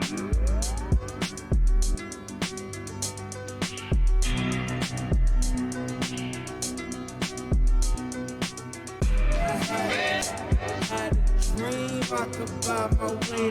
Had a dream I could buy my way.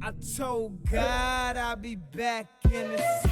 I told God I'll be back in the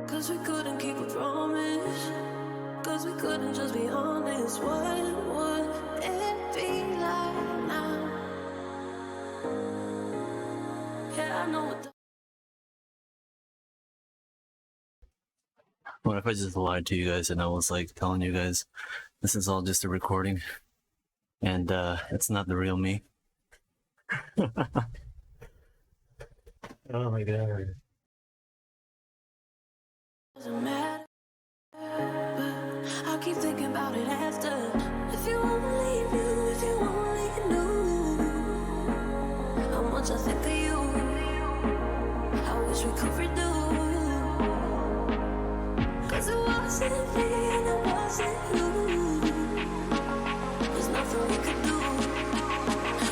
'Cause we couldn't keep a promise, 'cause we couldn't just be honest. What would it be like now? Yeah, I know what the What if I just lied to you guys and I was like telling you guys this is all just a recording and it's not the real me? Oh my god. doesn't matter, but I keep thinking about it after. If you only knew, if you only knew how much I think of you, I wish we could redo. 'Cause it wasn't me and it wasn't you. There's nothing we could do.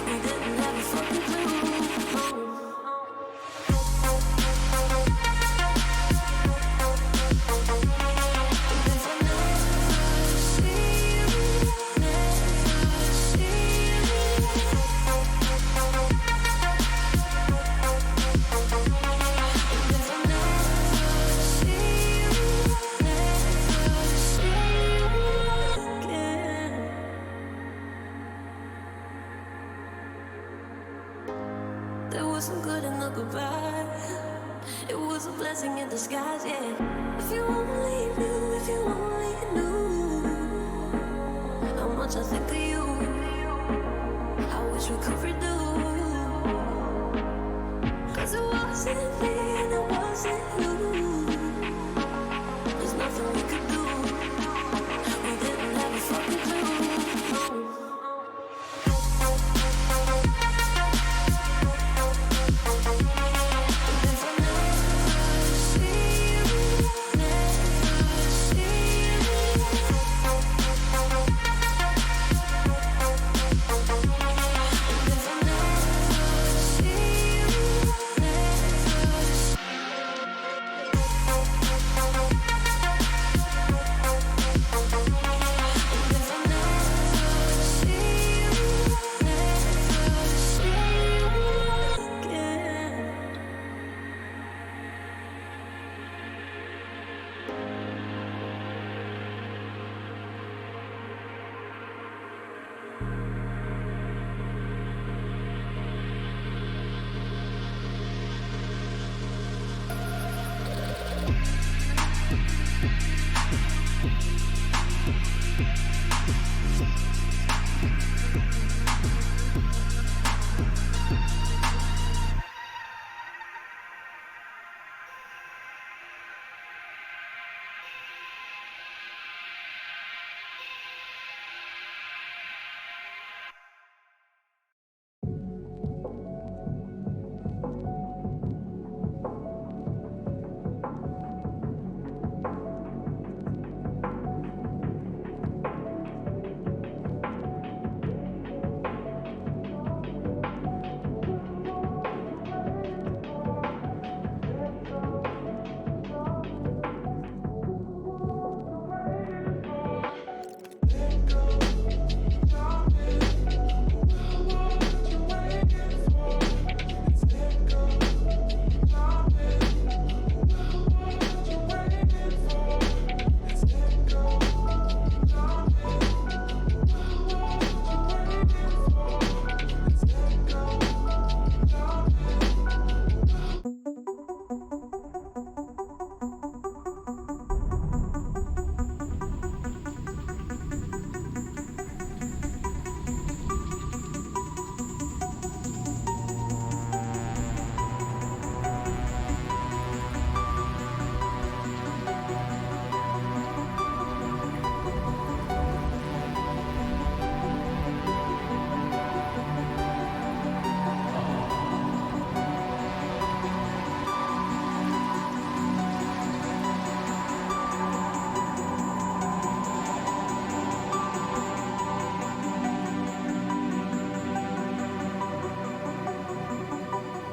We didn't have a fucking clue. There wasn't good in the goodbye. It was a blessing in disguise, yeah. If you only knew, if you only knew how much I think of you, I wish we could redo. 'Cause it wasn't me and it wasn't you. There's nothing we could do. We didn't have a fucking clue.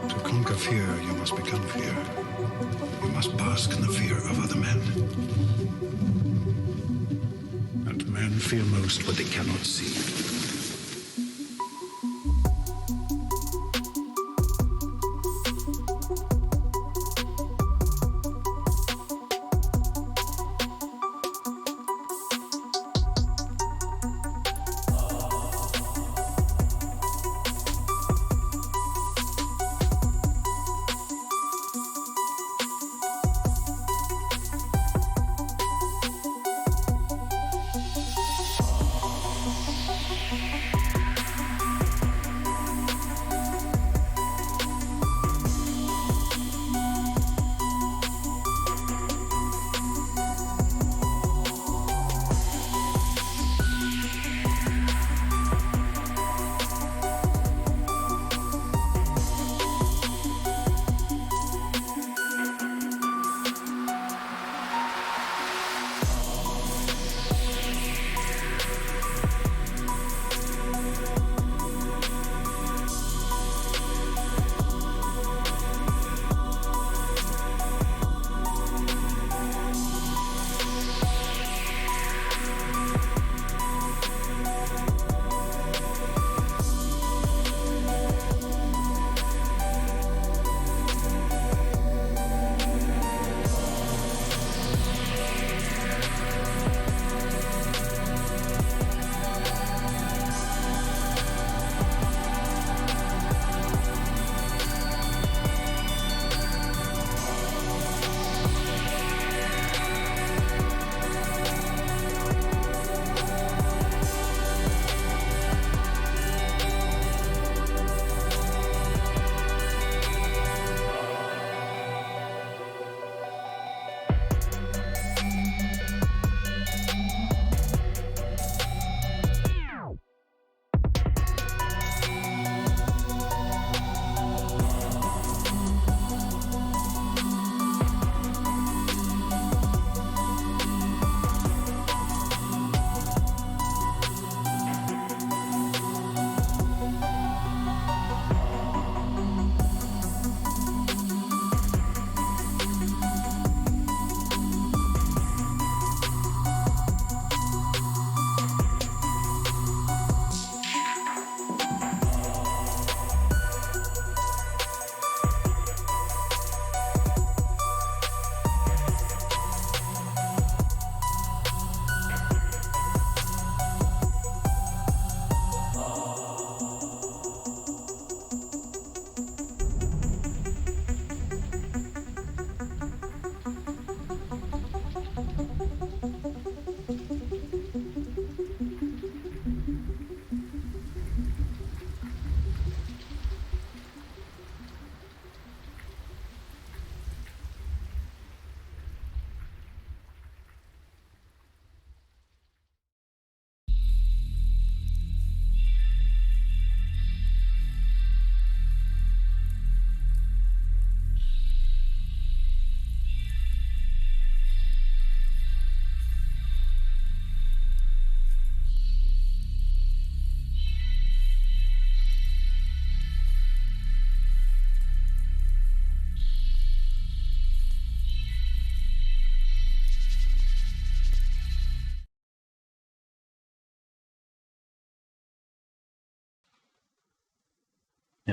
To conquer fear, you must become fear. You must bask in the fear of other men. And men fear most what they cannot see.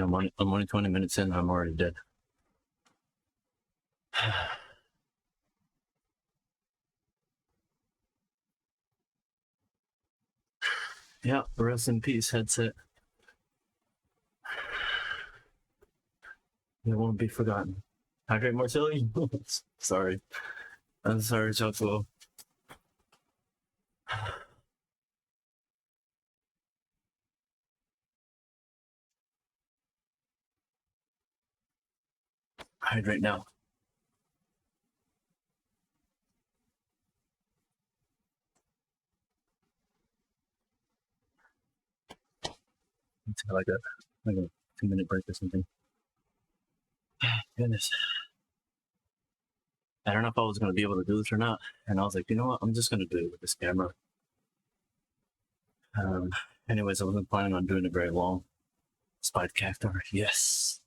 Yeah, I'm only 20 minutes in, I'm already dead. Yeah, rest in peace, headset. It won't be forgotten. Hydrate more, silly. Sorry. I'm sorry, Choco. Hydrate now. It's like a 2-minute break or something. Goodness. I don't know if I was going to be able to do this or not. And I was like, you know what? I'm just going to do it with this camera. Anyways, I wasn't planning on doing it very long. Spite cactar, yes.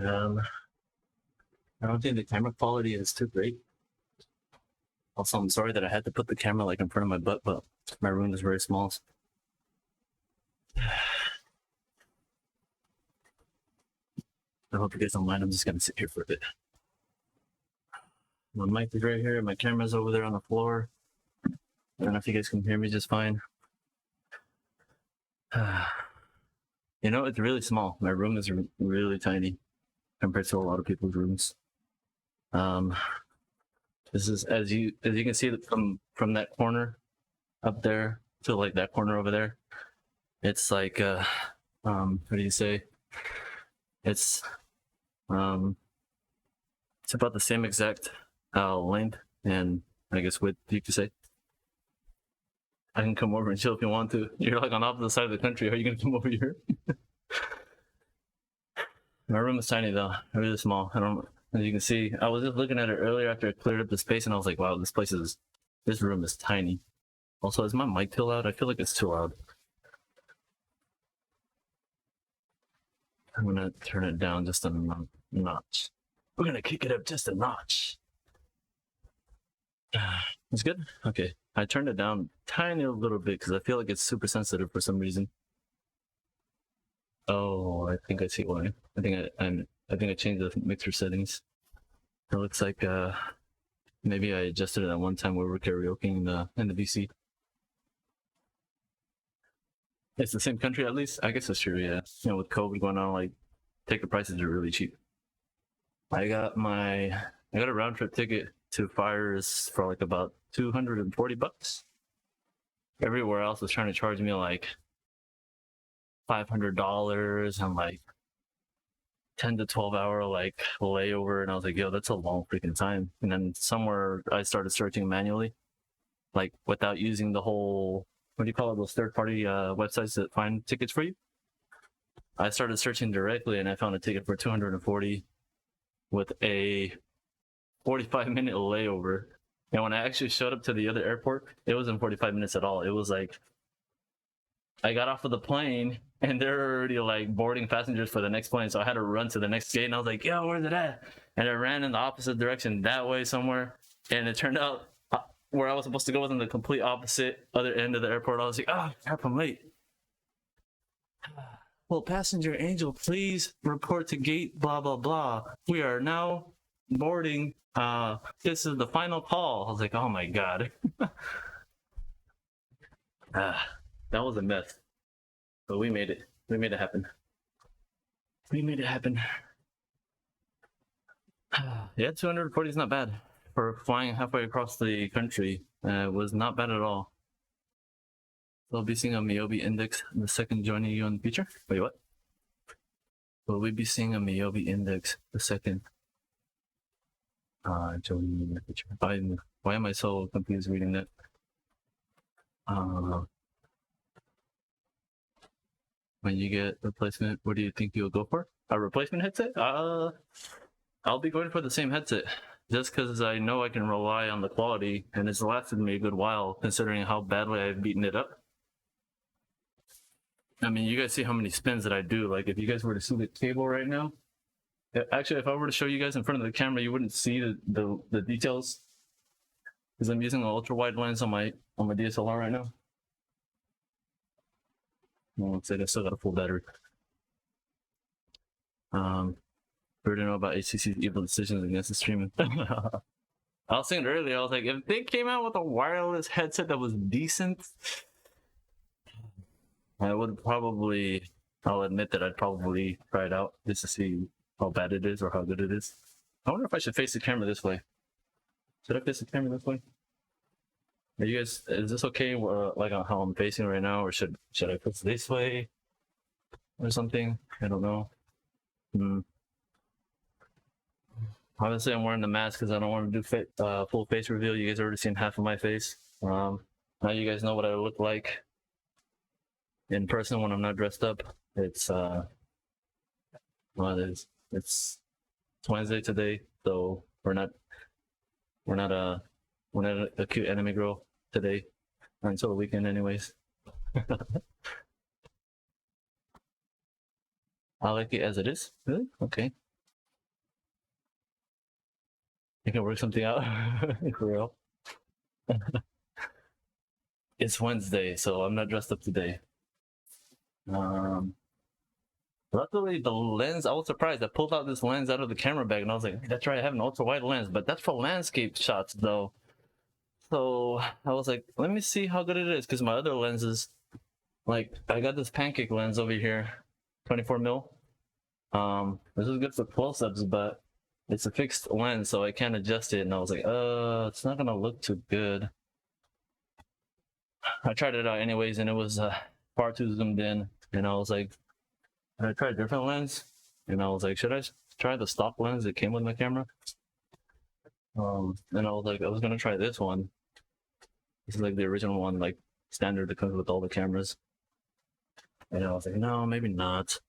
I don't think the camera quality is too great. Also, I'm sorry that I had to put the camera like in front of my butt, but my room is very small. I hope you guys don't mind. I'm just gonna sit here for a bit. My mic is right here. My camera's over there on the floor. I don't know if you guys can hear me just fine. You know, it's really small. My room is really tiny compared to a lot of people's rooms. This is as you can see from that corner up there to like that corner over there. It's like what do you say? It's about the same exact length and I guess width, you could say. I can come over and chill if you want to. You're like on the opposite side of the country. Are you gonna come over here? My room is tiny though, really small. As you can see, I was just looking at it earlier after I cleared up the space, and I was like, wow, this room is tiny. Also, is my mic too loud? I feel like it's too loud. I'm gonna turn it down just a notch. We're gonna kick it up just a notch. It's good? Okay. I turned it down tiny little bit because I feel like it's super sensitive for some reason. Oh, I think I see why. I think I changed the mixer settings. It looks like maybe I adjusted it at one time where we were karaokeing in the VC. It's the same country at least? I guess that's true, yeah. You know, with COVID going on, like ticket prices are really cheap. I got a round trip ticket to Fires for like about $240. Everywhere else was trying to charge me like $500 and like 10 to 12 hour like layover, and I was like, yo, that's a long freaking time. And then somewhere I started searching manually, like without using the whole, what do you call it, those third-party websites that find tickets for you. I started searching directly and I found a ticket for $240 with a 45-minute layover. And when I actually showed up to the other airport, it wasn't 45 minutes at all. It was like, I got off of the plane and they're already like boarding passengers for the next plane. So I had to run to the next gate and I was like, yo, where's it at? And I ran in the opposite direction that way somewhere. And it turned out where I was supposed to go was in the complete opposite other end of the airport. I was like, oh, crap, I'm late. Well, passenger Angel, please report to gate blah, blah, blah. We are now boarding. This is the final call. I was like, oh my God. That was a mess. But we made it. We made it happen. We made it happen. Yeah, 240 is not bad. For flying halfway across the country, it was not bad at all. So I'll be seeing a Myobi index the second joining you in the future. Wait, what? Will we be seeing a Myobi index the second joining you in the future? Why am I so confused reading that? When you get replacement, what do you think you'll go for? A replacement headset? I'll be going for the same headset. Just because I know I can rely on the quality, and it's lasted me a good while, considering how badly I've beaten it up. I mean, you guys see how many spins that I do. Like, if you guys were to see the cable right now, actually, if I were to show you guys in front of the camera, you wouldn't see the details. because I'm using an ultra wide lens on my DSLR right now. Well, looks like I still got a full battery. We already know about HTC's evil decisions against the streaming. I was saying earlier, I was like, if they came out with a wireless headset that was decent, I would probably, I'll admit that I'd probably try it out just to see how bad it is or how good it is. I wonder if I should face the camera this way. Should I face the camera this way? Are you guys, is this okay, like on how I'm facing right now, or should I face this way or something? I don't know. Obviously, I'm wearing the mask because I don't want to do full face reveal. You guys already seen half of my face. Now you guys know what I look like in person when I'm not dressed up. It's well, it's Wednesday today, so we're not a cute anime girl today until the weekend, anyways. I like it as it is. Really? Okay. You can work something out for real. It's Wednesday, so I'm not dressed up today. Luckily, the lens, I was surprised. I pulled out this lens out of the camera bag and I was like, that's right, I have an ultra wide lens, but that's for landscape shots though. So I was like, let me see how good it is, because my other lenses, like I got this pancake lens over here, 24 mil. This is good for close-ups, but it's a fixed lens, so I can't adjust it. And I was like, it's not gonna look too good. I tried it out anyways, and it was far too zoomed in. And I was like, I tried a different lens, and I was like, should I try the stock lens that came with my camera? And I was like, I was gonna try this one. This is like the original one, like standard that comes with all the cameras. And I was like, no, maybe not.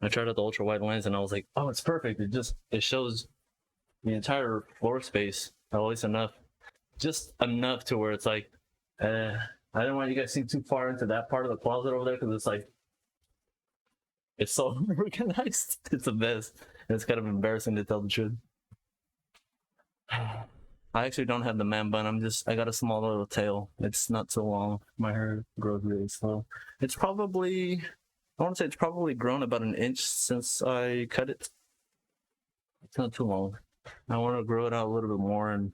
I tried out the ultra wide lens, and I was like, oh, it's perfect. It shows the entire floor space, at least enough, just enough to where it's like, I didn't want you guys to see too far into that part of the closet over there, because it's like, it's so organized. It's a mess. It's kind of embarrassing to tell the truth. I actually don't have the man bun. I got a small little tail. It's not so long. My hair grows really slow. It's probably, I want to say it's probably grown about an inch since I cut it. It's not too long. I want to grow it out a little bit more, and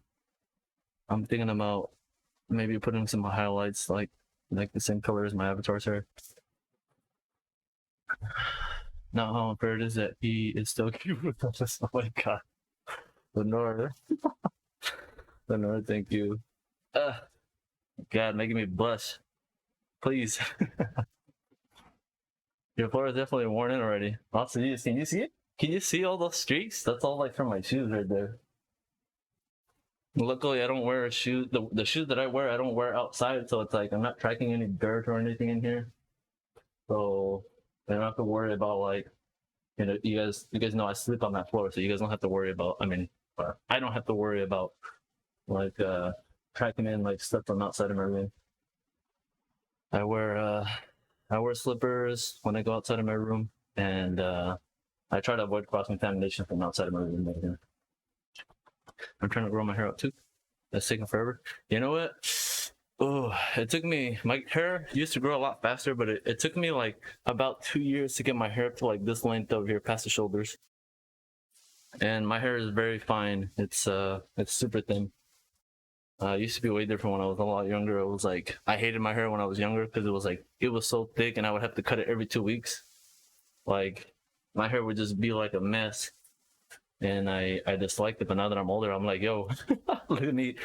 I'm thinking about maybe putting some highlights like the same color as my avatar's hair. Not how unfair it is that he is still cute with us. Oh my god. Lenore. Lenore, thank you. God, making me blush. Please. Your floor is definitely worn in already. Also, can you see it? Can you see all those streaks? That's all like from my shoes right there. Luckily, I don't wear a shoe. The shoes that I wear, I don't wear outside, so it's like I'm not tracking any dirt or anything in here. So I don't have to worry about, like, you know, you guys know I sleep on that floor, so you guys don't have to worry about, I don't have to worry about, like, tracking in, like, stuff from outside of my room. I wear slippers when I go outside of my room, and I try to avoid cross-contamination from outside of my room right here. I'm trying to grow my hair out too. That's taking forever. You know what? Oh, it took me, my hair used to grow a lot faster, but it took me like about 2 years to get my hair up to like this length over here past the shoulders. And my hair is very fine. It's super thin. It used to be way different when I was a lot younger. It was like, I hated my hair when I was younger because it was so thick and I would have to cut it every 2 weeks. Like, my hair would just be like a mess. And I disliked it, but now that I'm older, I'm like, yo, look at me.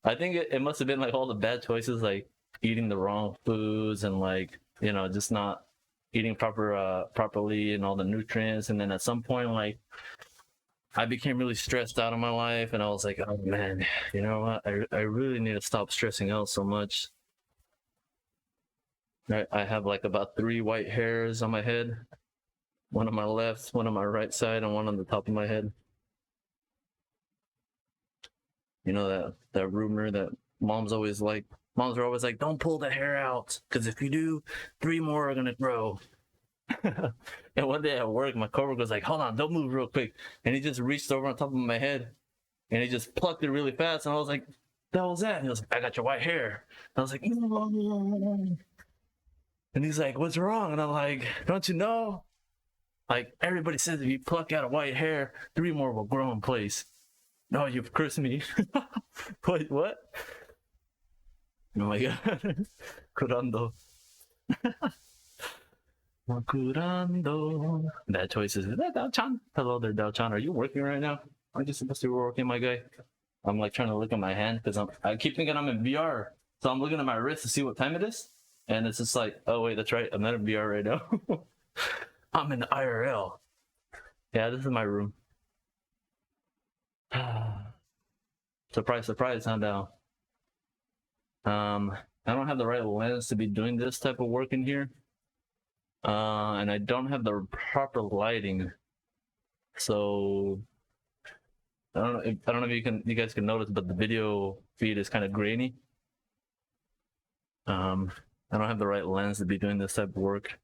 I think it must have been like all the bad choices, like eating the wrong foods and, like, you know, just not eating properly and all the nutrients. And then at some point, like, I became really stressed out in my life, and I was like, oh man, you know what? I really need to stop stressing out so much. I have like about 3 white hairs on my head. One on my left, one on my right side, and one on the top of my head. You know that rumor that moms are always like, don't pull the hair out, because if you do, 3 more are gonna grow. And one day at work, my coworker was like, hold on, don't move real quick. And he just reached over on top of my head and he just plucked it really fast. And I was like, that was that. And he was like, I got your white hair. I was like, no. And he's like, what's wrong? And I'm like, don't you know? Like, everybody says if you pluck out a white hair, 3 more will grow in place. No, you've cursed me. Wait, what? Oh my god. Curando. Curando. That choice is that Dao-chan? Hello there, Dao-chan. Are you working right now? Aren't you supposed to be working, my guy? I'm like trying to look at my hand because I keep thinking I'm in VR. So I'm looking at my wrist to see what time it is. And it's just like, oh wait, that's right. I'm not in VR right now. I'm in IRL. Yeah, this is my room. Surprise, surprise, huh, Dao? I don't have the right lens to be doing this type of work in here. And I don't have the proper lighting. So I don't know if you guys can notice, but the video feed is kind of grainy. I don't have the right lens to be doing this type of work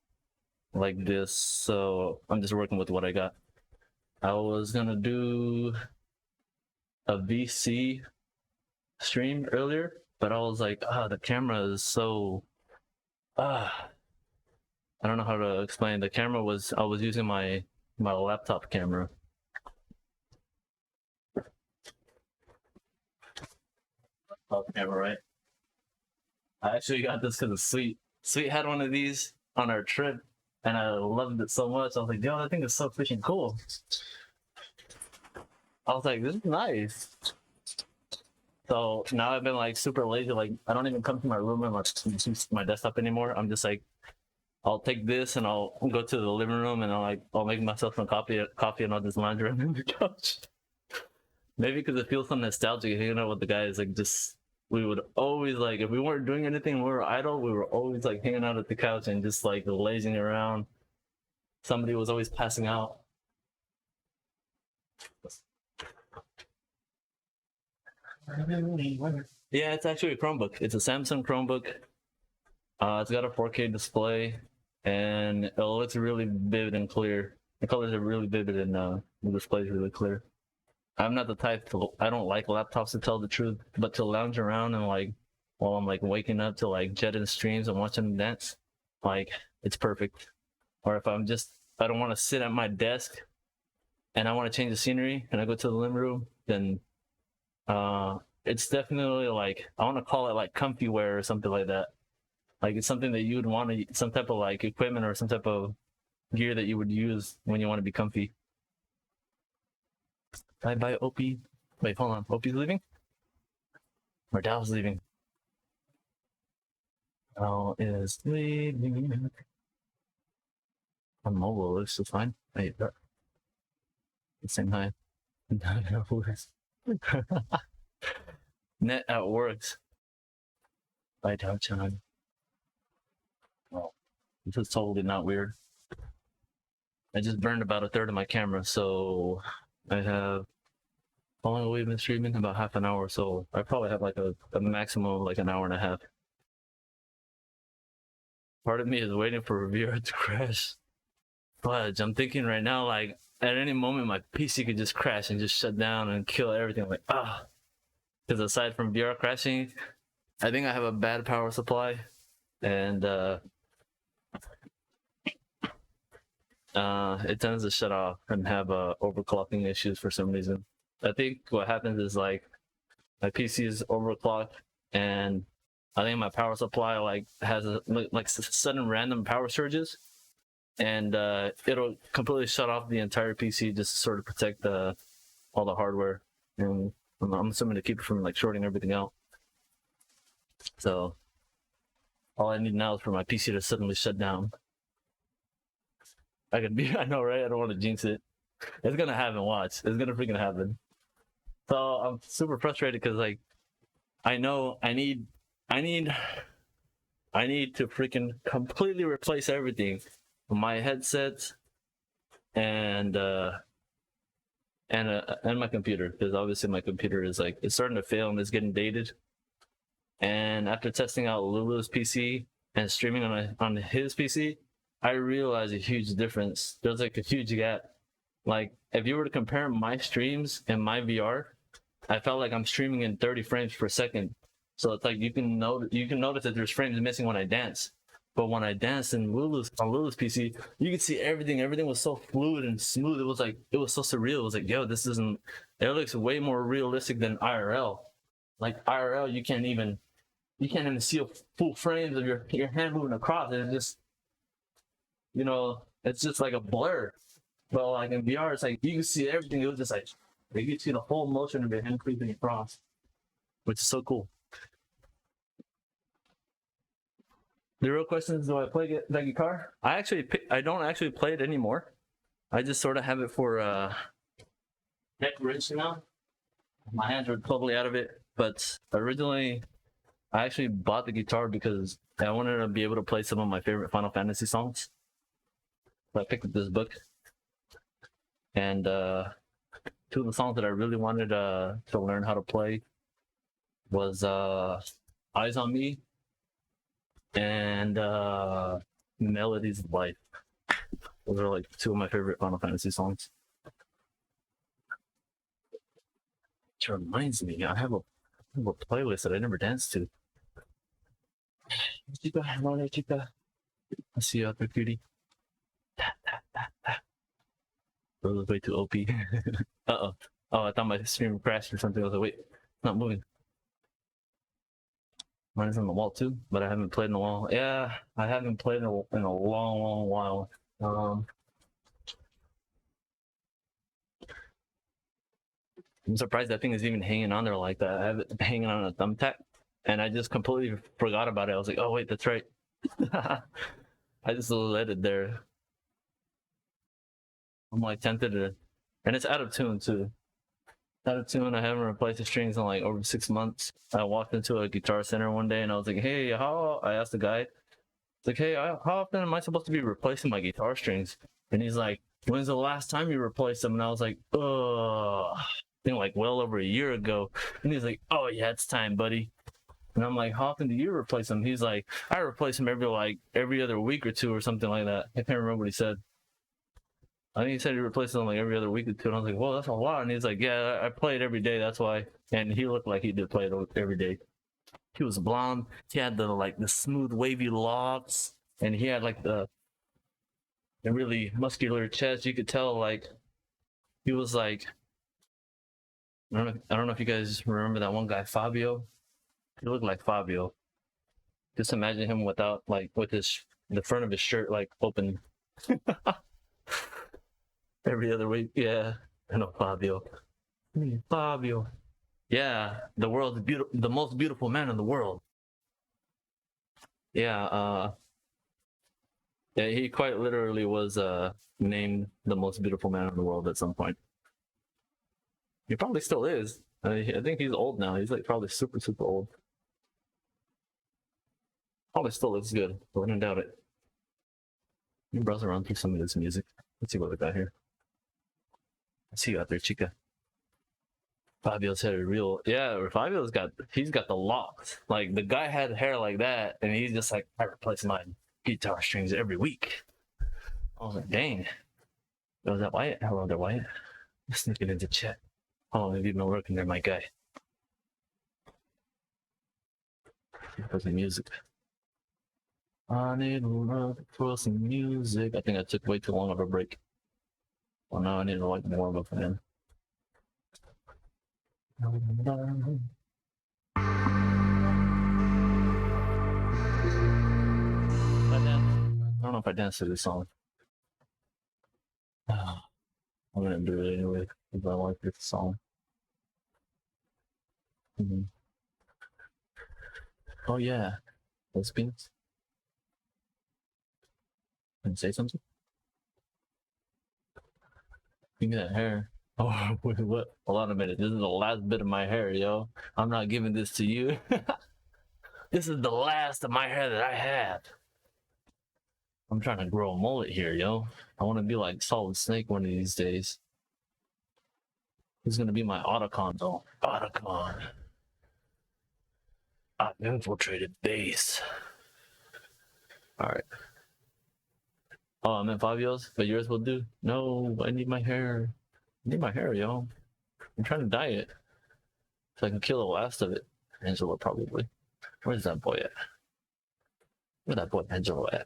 like this, so I'm just working with what I got. I was gonna do a VC stream earlier, but I was like, the camera is so I don't know how to explain. The camera was, I was using my laptop camera. Laptop camera, right? I actually got this because of Sweet had one of these on our trip, and I loved it so much. I was like, yo, that thing is so freaking cool. I was like, this is nice. So now I've been like super lazy. Like, I don't even come to my room and like use my desktop anymore. I'm just like, I'll take this and I'll go to the living room and I'll make myself some coffee and I'll just lounge around on the couch. Maybe because it feels so nostalgic hanging out with the guys. Like, just, we would always, like, if we weren't doing anything, we were idle, we were always like hanging out at the couch and just like lazing around. Somebody was always passing out. Yeah, it's actually a Chromebook. It's a Samsung Chromebook. It's got a 4K display and it looks really vivid and clear. The colors are really vivid and the display is really clear. I'm not the type to, I don't like laptops to tell the truth, but to lounge around and like, while I'm like waking up to like jet in streams and watching them dance, like, it's perfect. Or if I don't want to sit at my desk and I want to change the scenery and I go to the living room, then it's definitely like, I want to call it like comfy wear or something like that. Like, it's something that you would want to, some type of like equipment or some type of gear that you would use when you want to be comfy. Bye, Opie. Wait, hold on. Opie's leaving? Or Dow's leaving? Dow is leaving. On mobile, looks so fine. Wait, saying hi. Net at works. Bye, Dow-chan. Oh, this is totally not weird. I just burned about a third of my camera, so I have, how long have we been streaming? About half an hour, so I probably have like a maximum of like an hour and a half. Part of me is waiting for VR to crash. Fudge, I'm thinking right now, like, at any moment my PC could just crash and just shut down and kill everything. Like, because aside from VR crashing, I think I have a bad power supply, and it tends to shut off and have overclocking issues for some reason. I think what happens is like my PC is overclocked, and I think my power supply like has like sudden random power surges, and it'll completely shut off the entire PC just to sort of protect all the hardware, and I'm assuming to keep it from like shorting everything out. So all I need now is for my PC to suddenly shut down. I know, right? I don't want to jinx it. It's gonna happen, watch. It's gonna freaking happen. So I'm super frustrated because like, I know I need to freaking completely replace everything. My headsets and my computer, because obviously my computer is like, it's starting to fail and it's getting dated. And after testing out Lulu's PC and streaming on his PC, I realized a huge difference. There's like a huge gap. Like, if you were to compare my streams and my VR, I felt like I'm streaming in 30 frames per second. So it's like you can notice that there's frames missing when I dance. But when I danced on Lulu's PC, you could see everything. Everything was so fluid and smooth. It was so surreal. It was like, yo, this isn't. It looks way more realistic than IRL. Like IRL, you can't even see a full frames of your hand moving across. It's just, it's just like a blur. But like in VR, it's like you can see everything. It was just like you can see the whole motion of your hand creeping across, which is so cool. The real question is, do I play the guitar? I don't actually play it anymore. I just sort of have it for decoration now. My hands are totally out of it. But originally, I actually bought the guitar because I wanted to be able to play some of my favorite Final Fantasy songs. So I picked up this book, and two of the songs that I really wanted to learn how to play was Eyes on Me and Melodies of Life. Those are like two of my favorite Final Fantasy songs. Which reminds me, I have a playlist that I never danced to. Chica, hello there, chica. I see you out there, cutie. Bro, was way too OP. Uh-oh. Oh, I thought my stream crashed or something. I was like, wait, it's not moving. Mine is on the wall too, but I haven't played in a while. Yeah, I haven't played in a long while. I'm surprised that thing is even hanging on there like that. I have it hanging on a thumbtack, and I just completely forgot about it. I was like, oh wait, that's right. I just let it there. I'm like tempted to, and it's out of tune too. Out of tune. I haven't replaced the strings in like over 6 months. I walked into a Guitar Center one day and I was like, hey, I asked the guy, it's like, hey, how often am I supposed to be replacing my guitar strings? And he's like, when's the last time you replaced them? And I was like, I think like well over a year ago. And he's like, oh yeah, it's time, buddy. And I'm like, how often do you replace them? He's like, I replace them every other week or two or something like that. I can't remember what he said. I think he said he replaced them like every other week or two. And I was like, well, that's a lot. And he's like, yeah, I play it every day. That's why. And he looked like he did play it every day. He was blonde. He had the smooth wavy locks, and he had like the really muscular chest. You could tell like he was like, I don't know if you guys remember that one guy, Fabio. He looked like Fabio. Just imagine him without with the front of his shirt like open. Every other week, yeah. I know Fabio. Fabio. Yeah, the world's the most beautiful man in the world. Yeah, yeah, he quite literally was named the most beautiful man in the world at some point. He probably still is. I think he's old now. He's like probably super old. Probably still looks good, but I don't doubt it. Let me browse around through some of this music. Let's see what we got here. I see you out there, chica. Fabio's had a real, yeah. Fabio's got the locks. Like the guy had hair like that, and he's just like, I replace my guitar strings every week. I was like, dang. Was that Wyatt? Hello there, Wyatt. Sneaking into chat. How long have you been working there, my guy? For some music. I need to look for some music. I think I took way too long of a break. Well, now I need to like warm up again. I don't know if I danced to this song. I'm gonna do it anyway because I like this song. Oh yeah, lesbians. Can you say something? Give me that hair. Oh, wait, what? Hold on a minute. This is the last bit of my hair, yo. I'm not giving this to you. This is the last of my hair that I have. I'm trying to grow a mullet here, yo. I want to be like Solid Snake one of these days. Who's gonna be my Otacon, though? Otacon. I've infiltrated base. Alright. Oh, I'm in Fabio's, but yours will do? No, I need my hair. I need my hair, yo. I'm trying to dye it. So I can kill the last of it. Angelo probably. Where's that boy at? Where's that boy Angelo at?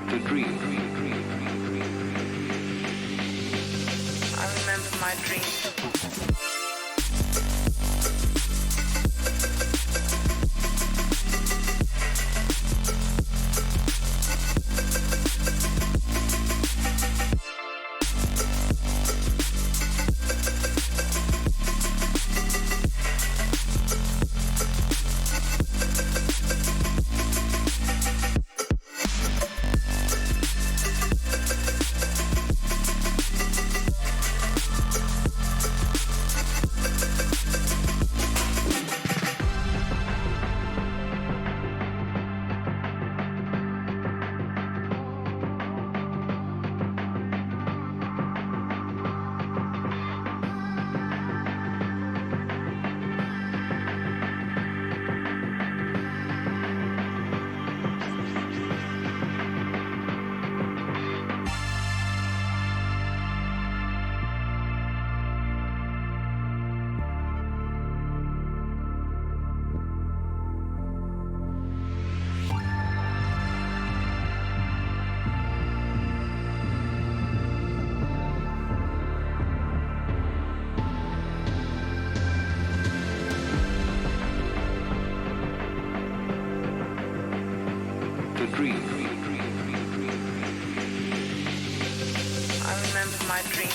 To dream. I remember my dreams. To dream. I remember my dreams.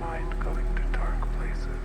mind going to dark places.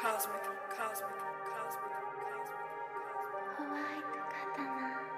Cosmic, cosmic, cosmic, cosmic. ホワイト刀。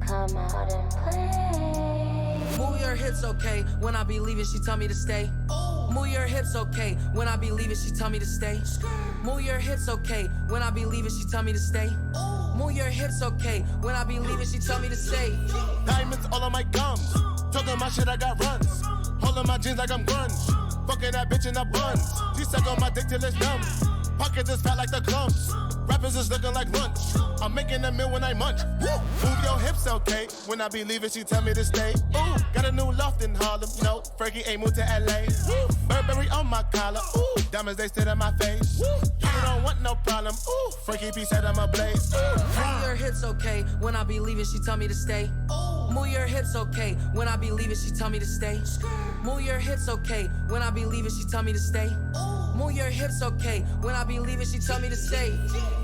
Come out and play. Move your hips, okay. When I be leaving, she tell me to stay. Move your hips, okay. When I be leaving, she tell me to stay. Move your hips, okay. When I be leaving, she tell me to stay. Move your hips, okay. When I be leaving, she tell me to stay. Diamonds all on my gums. Talking my shit, I got runs. Holding my jeans like I'm grunge. Fucking that bitch in the buns. She suck on my dick till it's numb. Pockets is fat like the clumps. Rappers is looking like lunch. I'm making a meal when I munch. Woo! Move your hips, okay. When I be leaving, she tell me to stay. Ooh, got a new loft in Harlem. No, Frankie ain't moved to LA. Woo! Burberry on my collar. Ooh, diamonds they sit in my face. Woo! You don't want no problem. Ooh, Frankie P said I'm a blaze. Move your hips, okay. When I be leaving, she tell me to stay. Move your hips, okay. When I be leaving, she tell me to stay. Move your hips, okay. When I be leaving, she tell me to stay. Move your hips, okay. When I be leaving, she tell me to stay.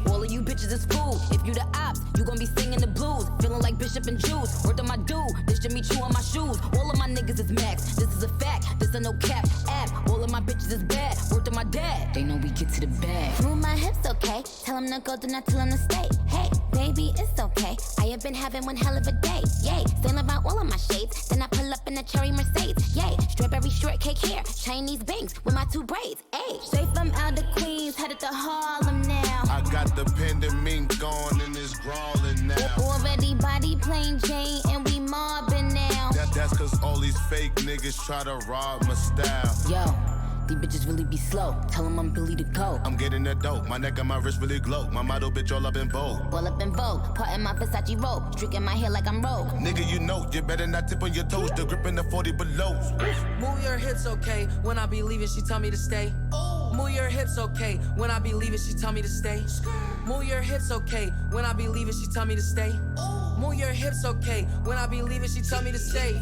All of you bitches is fool. If you the ops, you gon' be singing the blues. Feeling like Bishop and Juice. Word on my dude, this Jimmy Choo on my shoes. All of my niggas is max. This is a fact. This a no cap app. All of my bitches is bad. Word on my dad. They know we get to the bag. Move my hips, okay. Tell him to go, do not tell him to stay. Hey, baby, it's okay. I have been having one hell of a day. Yay, saying about all of my shades. Then I pull up in a cherry Mercedes. Yay, strawberry shortcake hair. Chinese bangs with my 2 braids. Ayy, straight from out of Queens, headed to Harlem now. I got the pandemic gone and it's crawling now. Already body plain Jane and we mobbing now. That's cause all these fake niggas try to rob my style. Yo, these bitches really be slow. Tell them I'm Billy to go. I'm getting that dope. My neck and my wrist really glow. My model bitch all up in vogue. All up in Vogue, parting my Versace robe. Streaking my hair like I'm Rogue. Nigga, you know, you better not tip on your toes. The grip in the 40 below. Move your hips, okay. When I be leaving, she tell me to stay. Move your hips, okay. When I be leaving, she tell me to stay. Move your hips, okay. When I be leaving, she tell me to stay. Move your hips, okay. When I be leaving, she tell me to stay.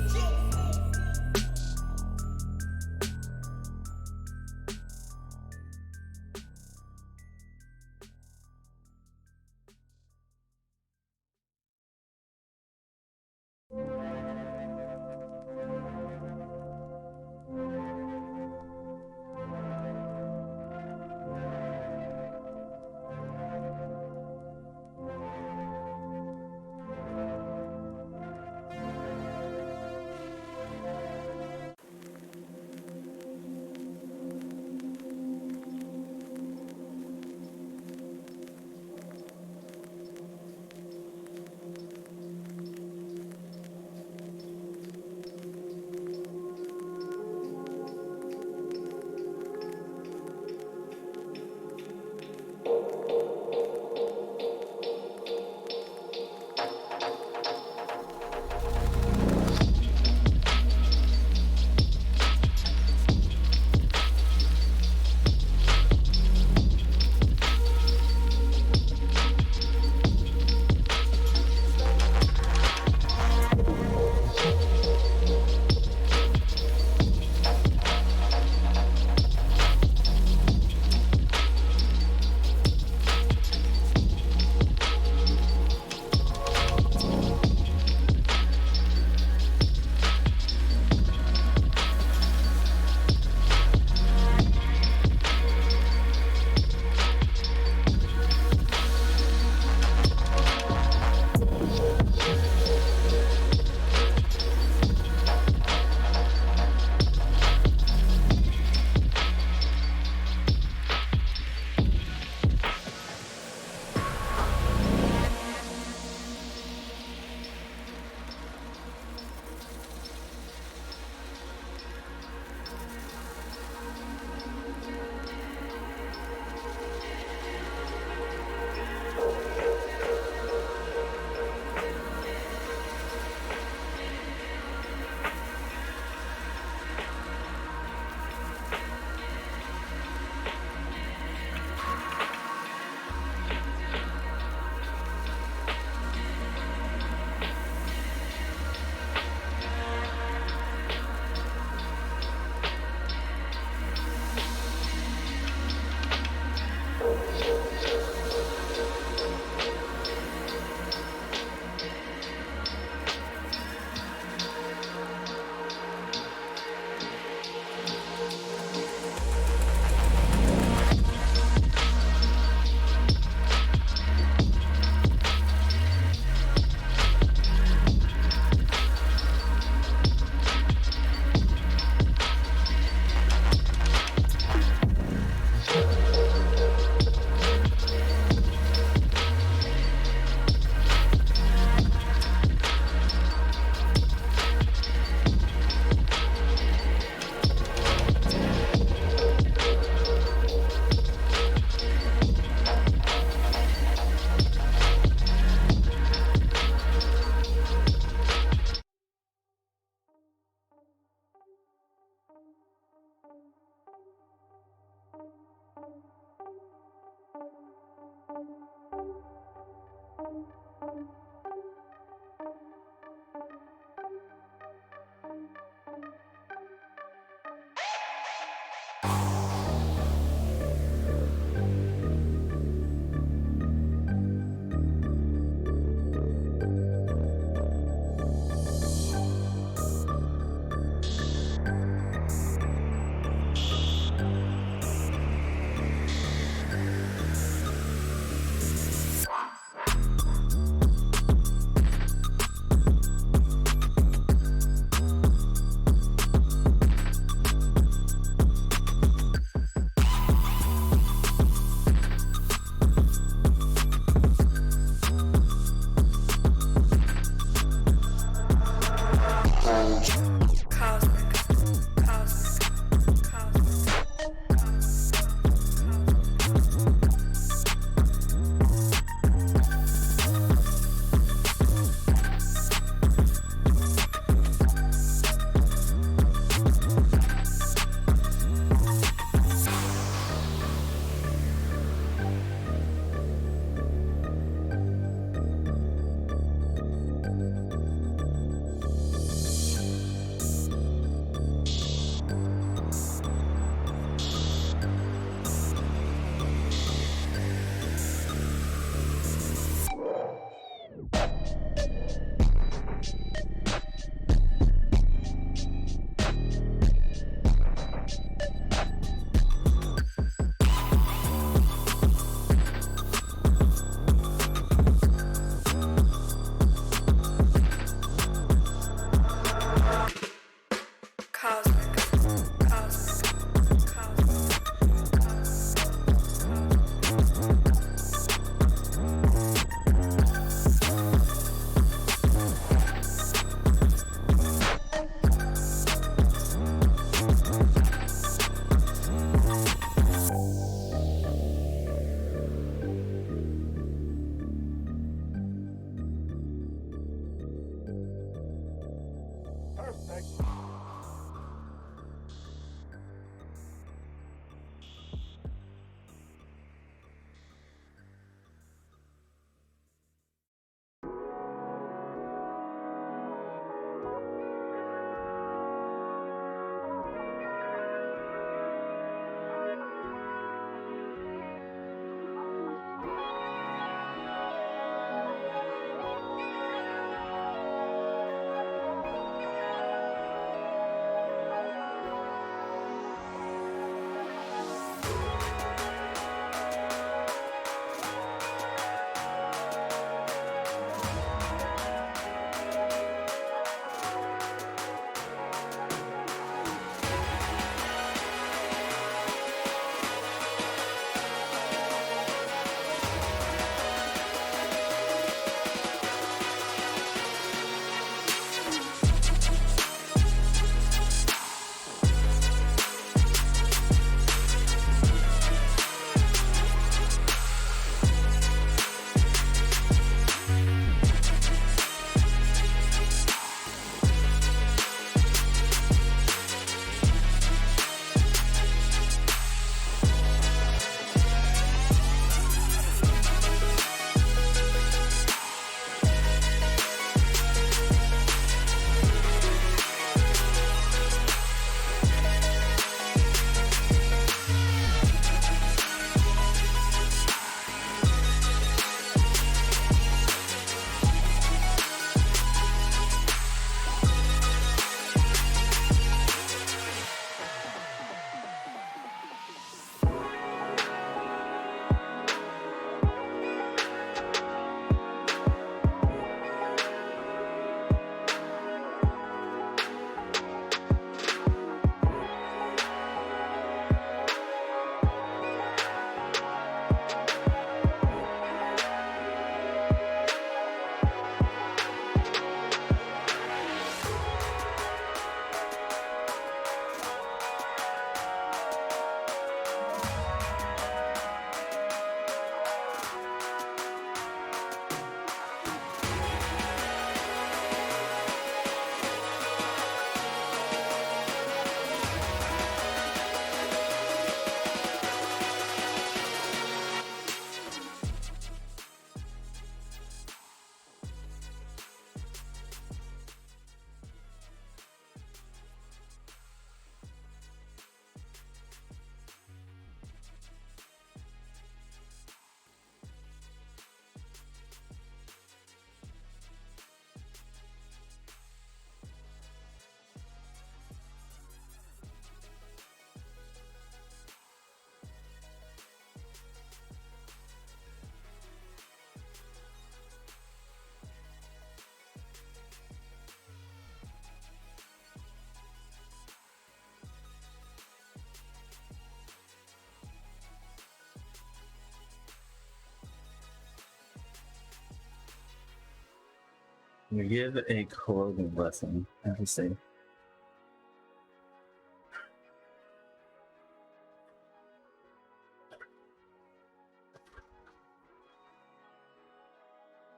You give a clothing lesson. Interesting.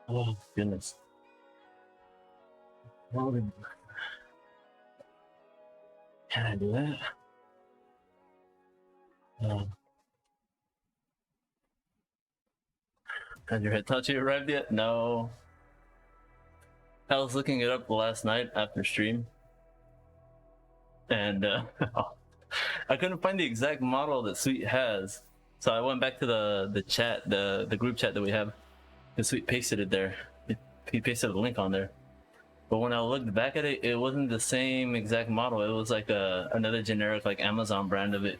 Oh goodness. Clothing. Can I do that? Has your Hitachi arrived yet? No. I was looking it up last night after stream, and I couldn't find the exact model that Sweet has. So I went back to the chat, the group chat that we have, and Sweet pasted it there. He pasted a link on there. But when I looked back at it, it wasn't the same exact model. It was like another generic like Amazon brand of it.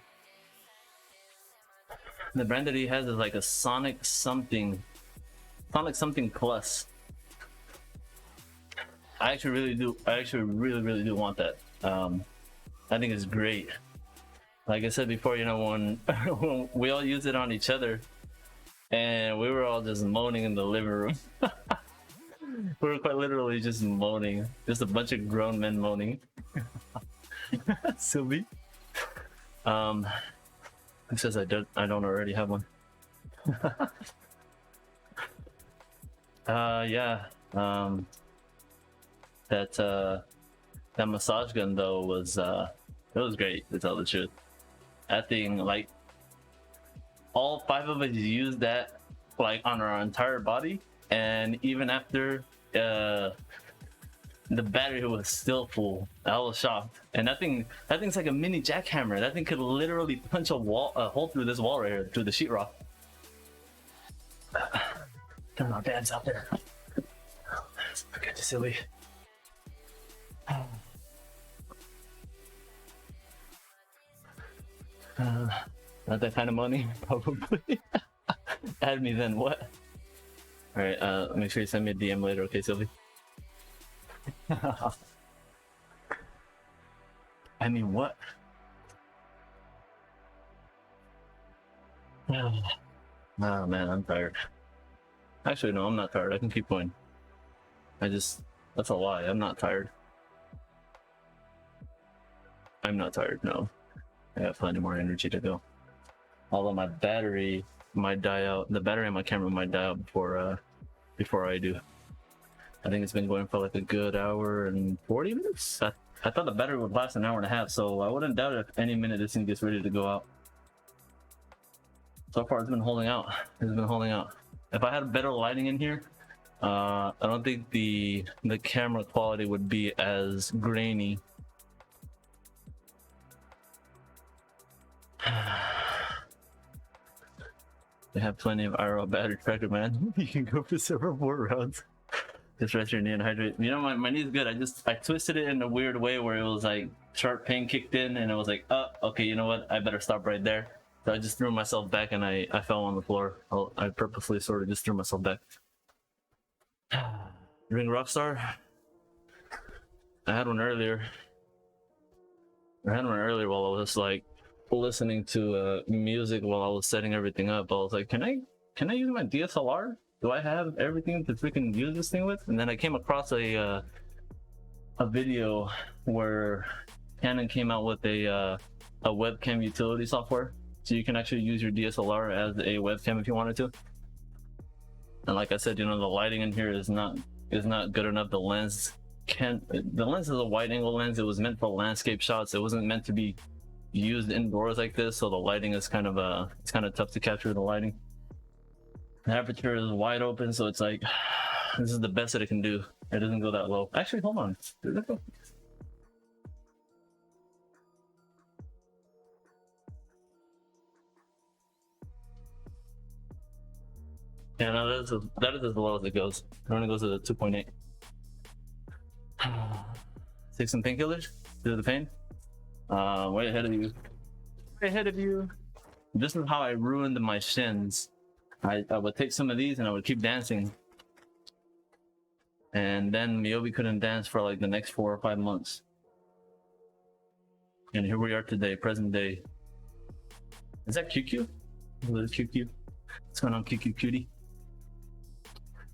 The brand that he has is like a Sonic something plus. I actually really do want that. I think it's great. Like I said before, you know, when we all use it on each other, and we were all just moaning in the living room. We were quite literally just moaning, just a bunch of grown men moaning. Sylvie. Who says I don't already have one? Yeah. That massage gun though was it was great, to tell the truth. That thing, like, all 5 of us used that like on our entire body, and even after the battery was still full. I was shocked. And that thing's like a mini jackhammer. That thing could literally punch a hole through this wall right here, through the sheetrock. Turn on dad's out there. Okay, silly. Not that kind of money, probably. Add me then, what? Alright, make sure you send me a DM later, okay, Sylvie? I mean, what? Oh man, I'm tired. Actually, no, I'm not tired. I can keep going. That's a lie. I'm not tired. I'm not tired, no. I got plenty more energy to go. Although my battery might die out. The battery on my camera might die out before I do. I think it's been going for like a good hour and 40 minutes. I thought the battery would last an hour and a half, so I wouldn't doubt it if any minute this thing gets ready to go out. So far, it's been holding out. It's been holding out. If I had better lighting in here, I don't think the camera quality would be as grainy. They have plenty of IRL battery tracker, man. You can go for several more rounds. Just rest your knee and hydrate. You know, my knee's good. I twisted it in a weird way where it was like sharp pain kicked in, and it was like, oh, okay, you know what? I better stop right there. So I just threw myself back, and I fell on the floor. I purposely sort of just threw myself back. Ring Rockstar. I had one earlier. While I was like listening to music while I was setting everything up. I was like, can I use my DSLR? Do I have everything to freaking use this thing with? And then I came across a video where Canon came out with a webcam utility software, so you can actually use your DSLR as a webcam if you wanted to. And like I said, you know, the lighting in here is not good enough. The lens is a wide angle lens. It was meant for landscape shots. It wasn't meant to be used indoors like this, so the lighting is kind of it's kind of tough to capture the lighting. The aperture is wide open, so it's like this is the best that it can do. It doesn't go that low. Actually, hold on. Yeah, no, that is as low as it goes. It only goes to the 2.8. Take some painkillers. Do the pain. Way ahead of you. Way ahead of you. This is how I ruined my shins. I would take some of these and I would keep dancing. And then Myobi couldn't dance for like the next 4 or 5 months. And here we are today, present day. Is that QQ? Is that QQ? What's going on, QQ cutie?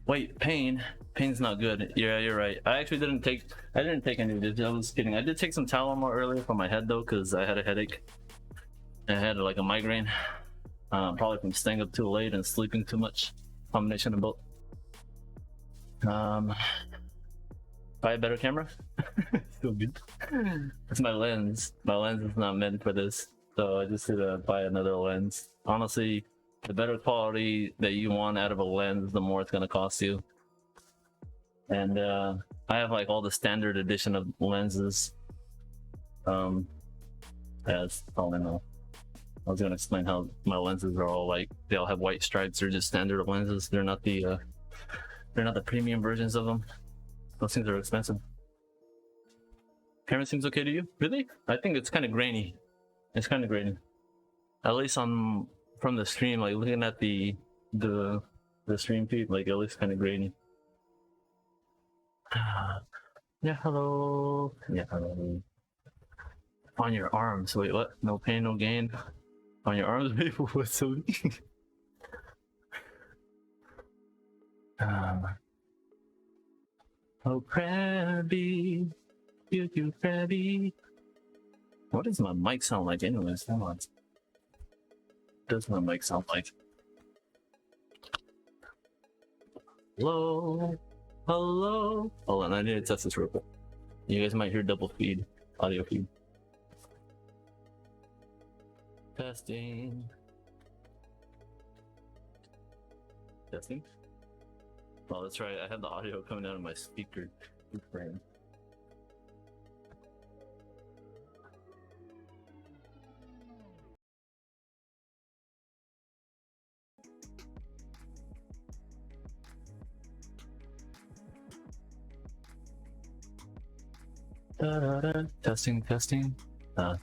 Wait, pain. Pain's not good. Yeah, you're right. I actually didn't take any of this. I was kidding. I did take some Tylenol earlier for my head though, because I had a headache. I had like a migraine. Probably from staying up too late and sleeping too much. Combination of both. Buy a better camera. Still good. It's my lens. My lens is not meant for this, so I just need to buy another lens. Honestly, the better quality that you want out of a lens, the more it's gonna cost you. And I have like all the standard edition of lenses. Yeah, that's all I know. I was gonna explain how my lenses are all like, they all have white stripes. They're just standard lenses. They're not the premium versions of them. Those things are expensive. Camera seems okay to you? Really? I think it's kind of grainy. It's kind of grainy. At least from the stream, like looking at the stream feed, like it looks kind of grainy. Yeah, hello. Yeah, hello. On your arms. Wait, what? No pain, no gain. On your arms, people. What's so? Oh, crabby, you crabby. What does my mic sound like, anyways? Hold on. What does my mic sound like? Hello, hello. Hold on, I need to test this real quick. You guys might hear double feed, audio feed. Testing. Testing. Oh, that's right. I had the audio coming out of my speaker frame. Da, da, da. Testing. All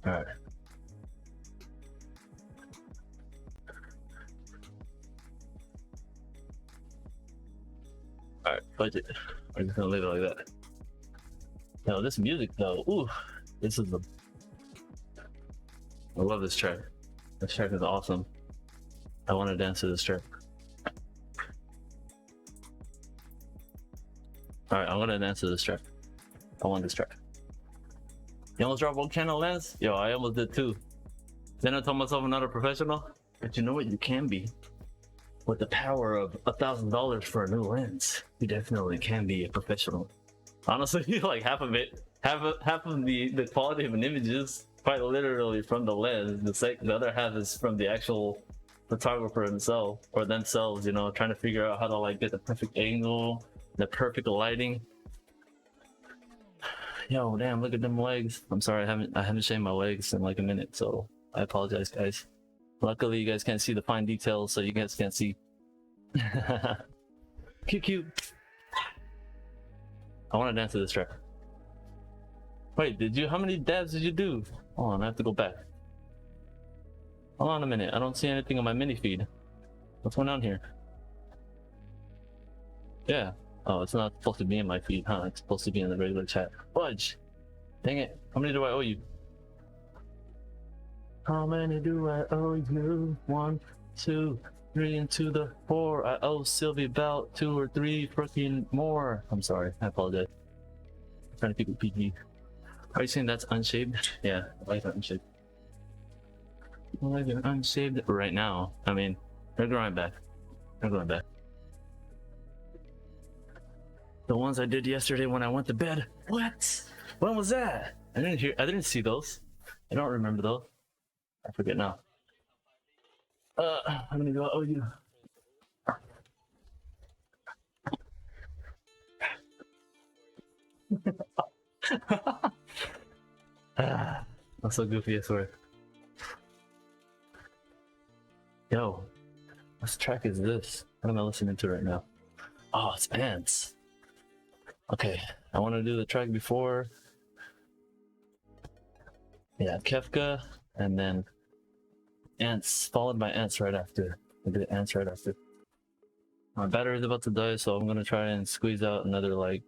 right. Alright, budget. We're just gonna leave it like that. Now this music though, ooh, this is I love this track. This track is awesome. I want to dance to this track. Alright, I'm gonna dance to this track. I want this track. You almost dropped one Canon lens? Yo, I almost did too. Then I told myself I'm not a professional. But you know what? You can be. With the power of $1,000 for a new lens, you definitely can be a professional. Honestly, like half of the quality of an image is quite literally from the lens. The other half is from the actual photographer himself or themselves. You know, trying to figure out how to like get the perfect angle, the perfect lighting. Yo, damn! Look at them legs. I'm sorry, I haven't shaved my legs in like a minute, so I apologize, guys. Luckily, you guys can't see the fine details, so you guys can't see. Cute. I want to dance to this track. Wait, how many dabs did you do? Hold on, I have to go back. Hold on a minute, I don't see anything on my mini feed. What's going on here? Yeah. Oh, it's not supposed to be in my feed, huh? It's supposed to be in the regular chat. Fudge! Dang it. How many do I owe you? How many do I owe you? 1, 2, 3, and to the 4. I owe Sylvie about 2 or 3 freaking more. I'm sorry. I apologize. I'm trying to keep it PG. Are you saying that's unshaved? Yeah, I like that unshaved. I like it unshaved right now. I mean, they're growing back. They're going back. The ones I did yesterday when I went to bed. What? When was that? I didn't see those. I don't remember those. I forget now. How many do I owe you? I'm so goofy, I swear. Yo, what track is this? What am I listening to right now? Oh, it's Ants. Okay, I want to do the track before. Yeah, Kefka, and then Ants, followed by Ants right after. I did Ants right after. My battery's about to die, so I'm gonna try and squeeze out another, like,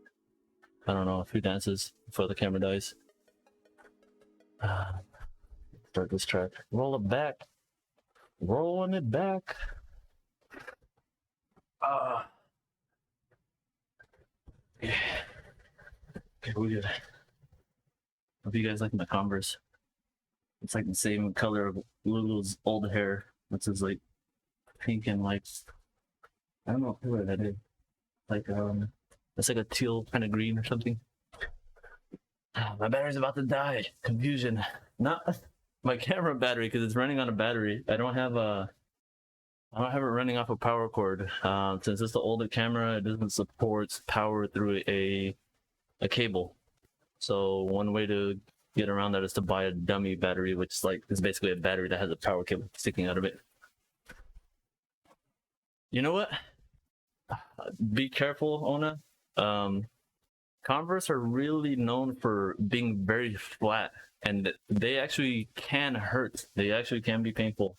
I don't know, a few dances before the camera dies. Start this track. Roll it back. Rolling it back. Yeah. Okay, we good. Hope you guys like my Converse. It's like the same color of Lulu's old hair. Which is like pink and like, I don't know what color that is. Like it's like a teal kind of green or something. My battery's about to die. Confusion. Not my camera battery because it's running on a battery. I don't have it running off a power cord. Since it's the older camera, it doesn't support power through a cable. So one way to get around that is to buy a dummy battery, which is basically a battery that has a power cable sticking out of it. You know what? Be careful, Ona. Converse are really known for being very flat, and they actually can hurt. They actually can be painful.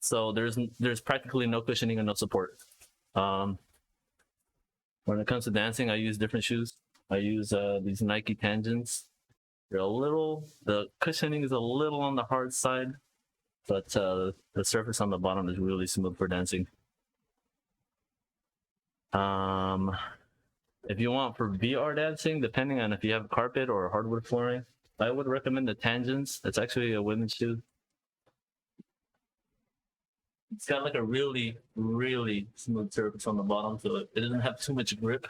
So there's practically no cushioning and no support. When it comes to dancing, I use different shoes. I use these Nike Tangents. The cushioning is a little on the hard side, but the surface on the bottom is really smooth for dancing. If you want for VR dancing, depending on if you have carpet or hardwood flooring, I would recommend the Tangents. It's actually a women's shoe. It's got like a really, really smooth surface on the bottom, so it doesn't have too much grip.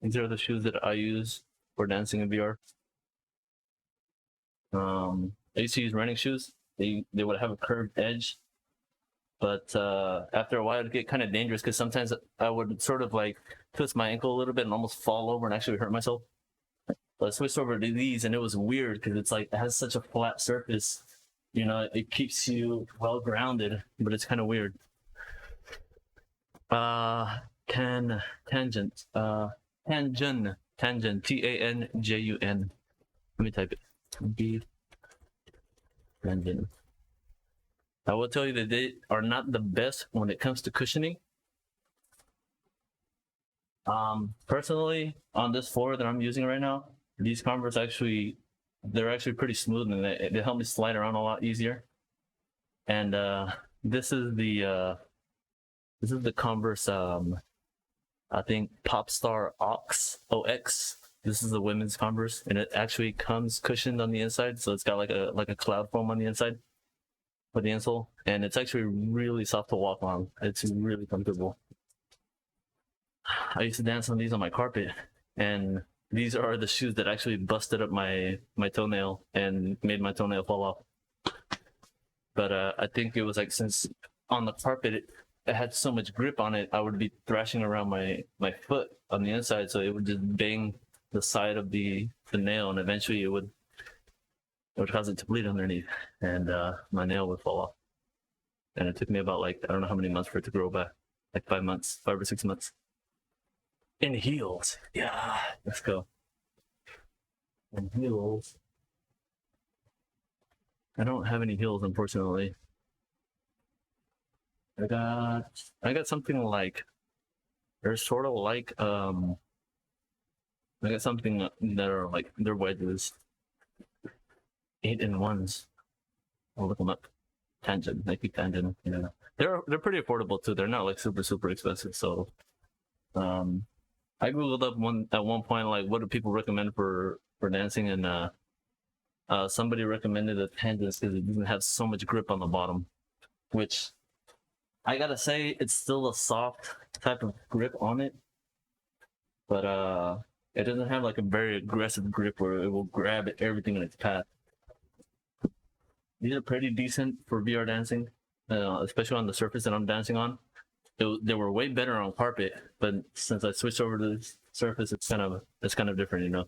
These are the shoes that I use for dancing in VR. I used to use running shoes. They would have a curved edge, but after a while it'd get kind of dangerous because sometimes I would sort of like twist my ankle a little bit and almost fall over and actually hurt myself. But I switched over to these and it was weird because it's like it has such a flat surface. You know, it keeps you well grounded, but it's kind of weird. Tangent, Tanjun, Tanjun. Let me type it. Tangent. I will tell you that they are not the best when it comes to cushioning. Personally, on this floor that I'm using right now, these Converse they're actually pretty smooth and they help me slide around a lot easier. And this is the Converse I think Popstar OX. This is the women's Converse, and it actually comes cushioned on the inside, so it's got like a cloud foam on the inside for the insole, and it's actually really soft to walk on. It's really comfortable. I used to dance on these on my carpet, and these are the shoes that actually busted up my toenail and made my toenail fall off. But I think it was like since on the carpet it had so much grip on it, I would be thrashing around my foot on the inside, so it would just bang the side of the nail, and eventually it would cause it to bleed underneath, and my nail would fall off. And it took me about I don't know how many months for it to grow back, like 5 or 6 months. In heels, yeah, let's go. In heels. I don't have any heels, unfortunately. I got something like, they're sort of like I got something that are like, they're wedges. 8-in-1s. I'll look them up. Tangent, Nike Tangent. Yeah, they're pretty affordable too. They're not like super expensive. So, I googled up at one point like what do people recommend for dancing, and somebody recommended the Tangents because it doesn't have so much grip on the bottom, which I gotta say it's still a soft type of grip on it, but it doesn't have like a very aggressive grip where it will grab everything in its path. These are pretty decent for VR dancing, especially on the surface that I'm dancing on. They were way better on carpet, but since I switched over to this surface, it's kind of different, you know.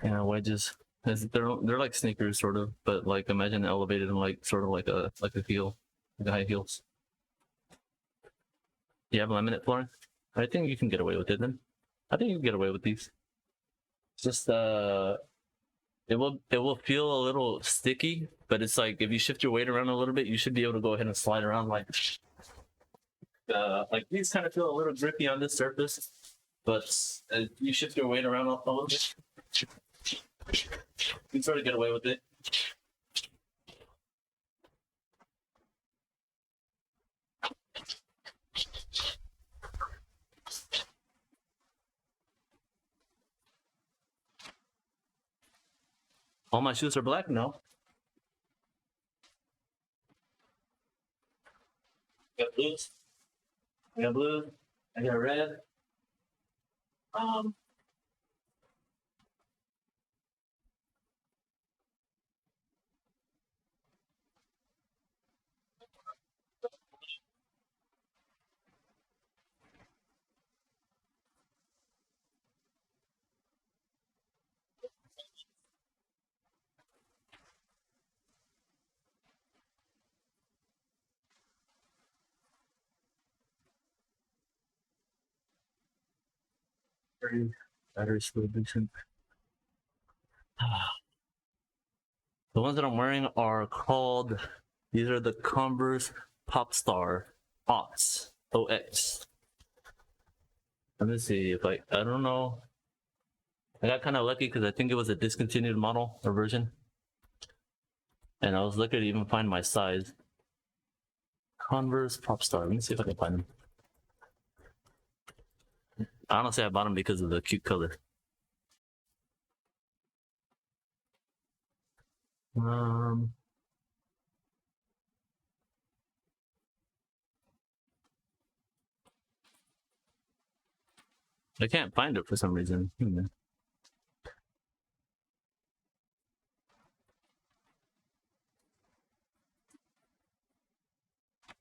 Yeah, wedges. They're like sneakers sort of, but like imagine elevated and like sort of like a heel, like high heels. You have laminate flooring? I think you can get away with it then. I think you can get away with these. It's just it will feel a little sticky, but it's like if you shift your weight around a little bit, you should be able to go ahead and slide around like like these kind of feel a little grippy on this surface, but you shift your weight around a little bit, you can sort of get away with it. All my shoes are black now. I got blues. I got blue. I got red. Battery still decent. The ones that I'm wearing are called. These are the Converse Popstar Ox. OX. Let me see if I don't know. I got kind of lucky because I think it was a discontinued model or version. And I was lucky to even find my size. Converse Popstar. Let me see if I can find them. Honestly, I bought them because of the cute color. I can't find it for some reason. Does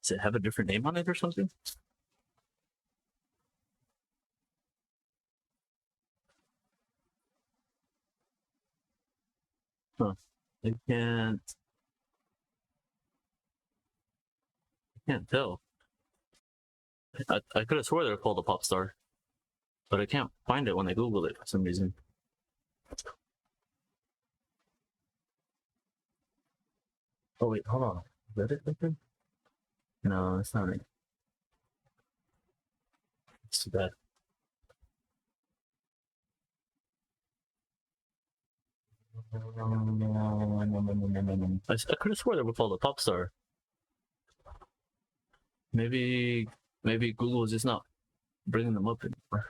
it have a different name on it or something? Huh. I can't tell. I could have swore they're called a pop star, but I can't find it when I Google it for some reason. Oh wait, hold on. Is that it? I think? No, it's not it. It's too bad. I could have swore they were called a pop star. Maybe Google is just not bringing them up anymore.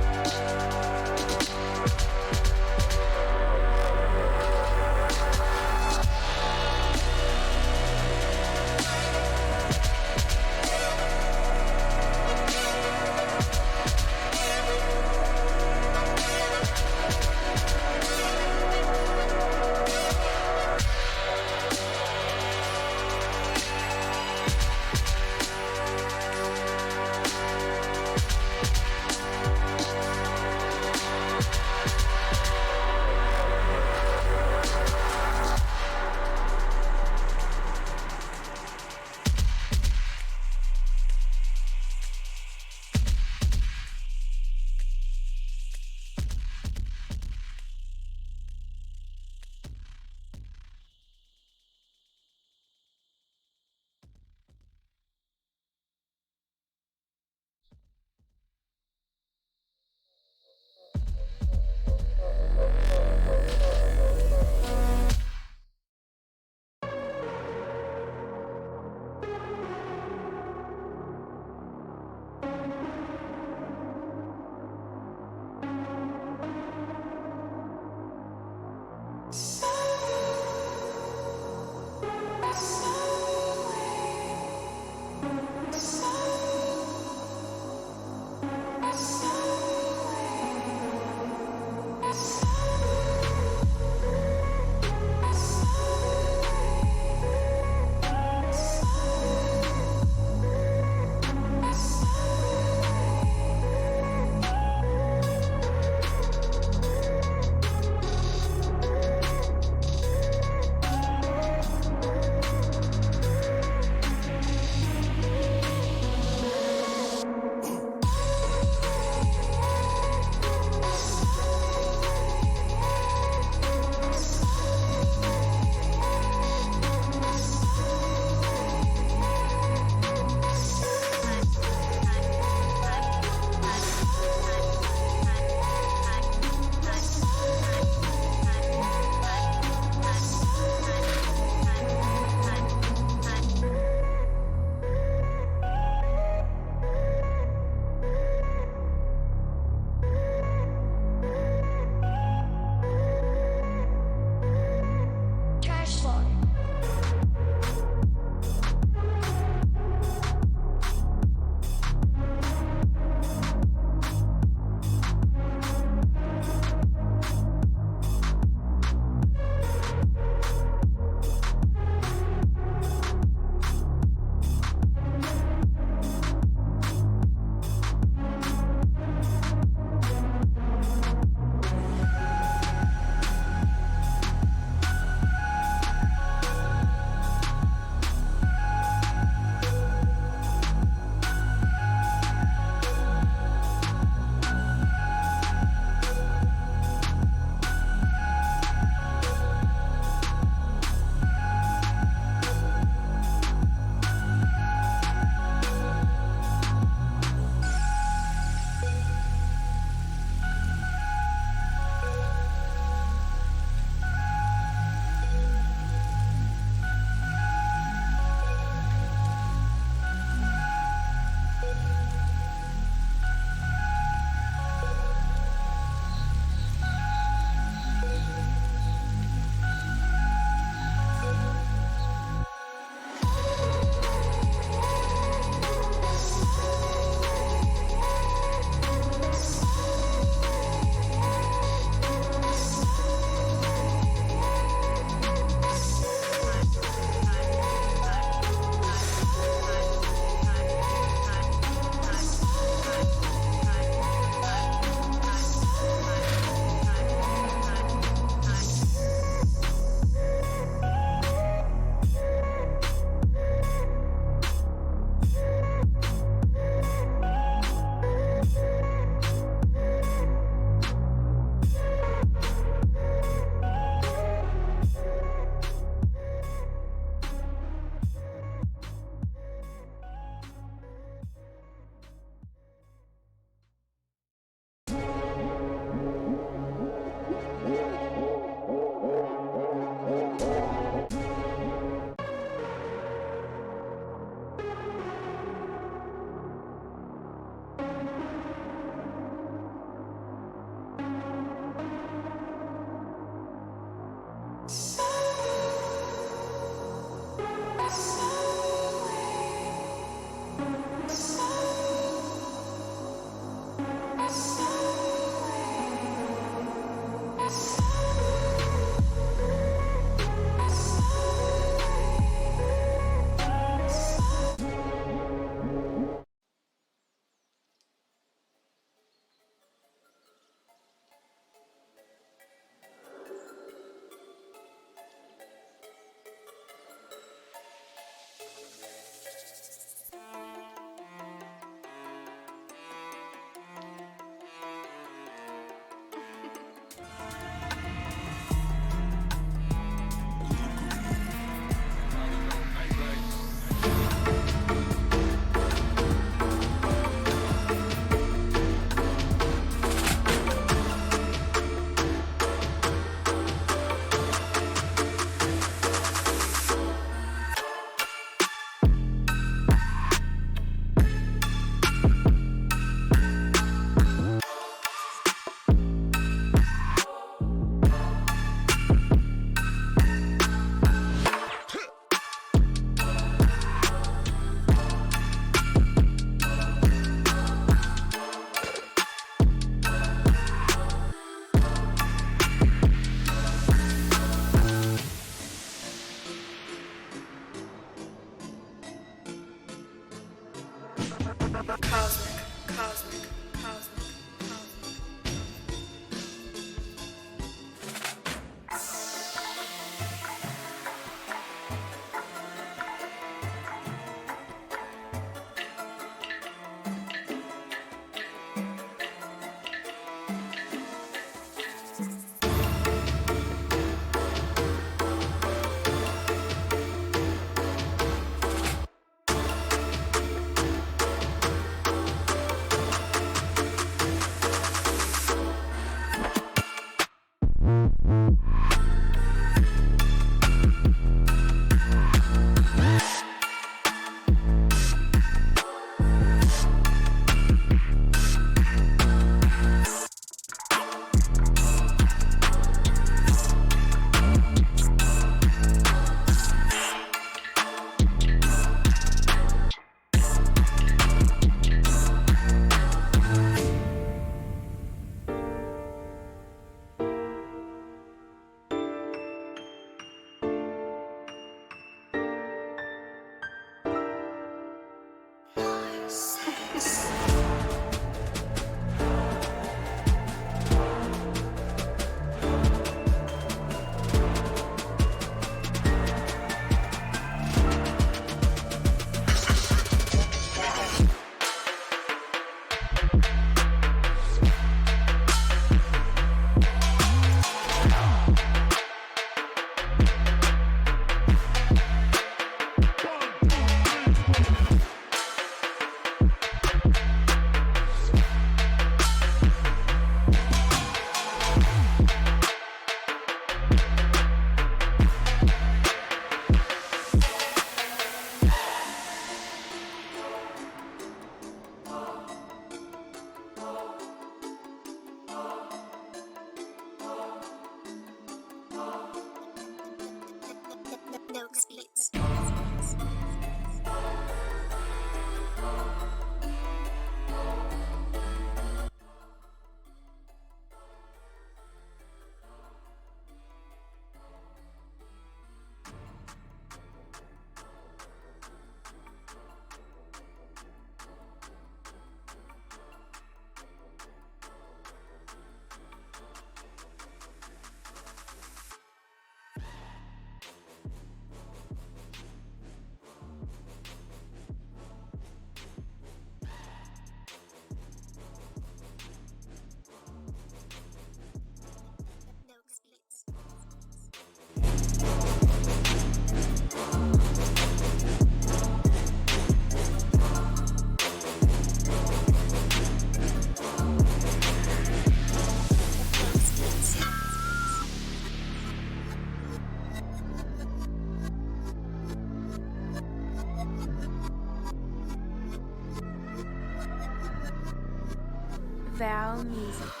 Val Music.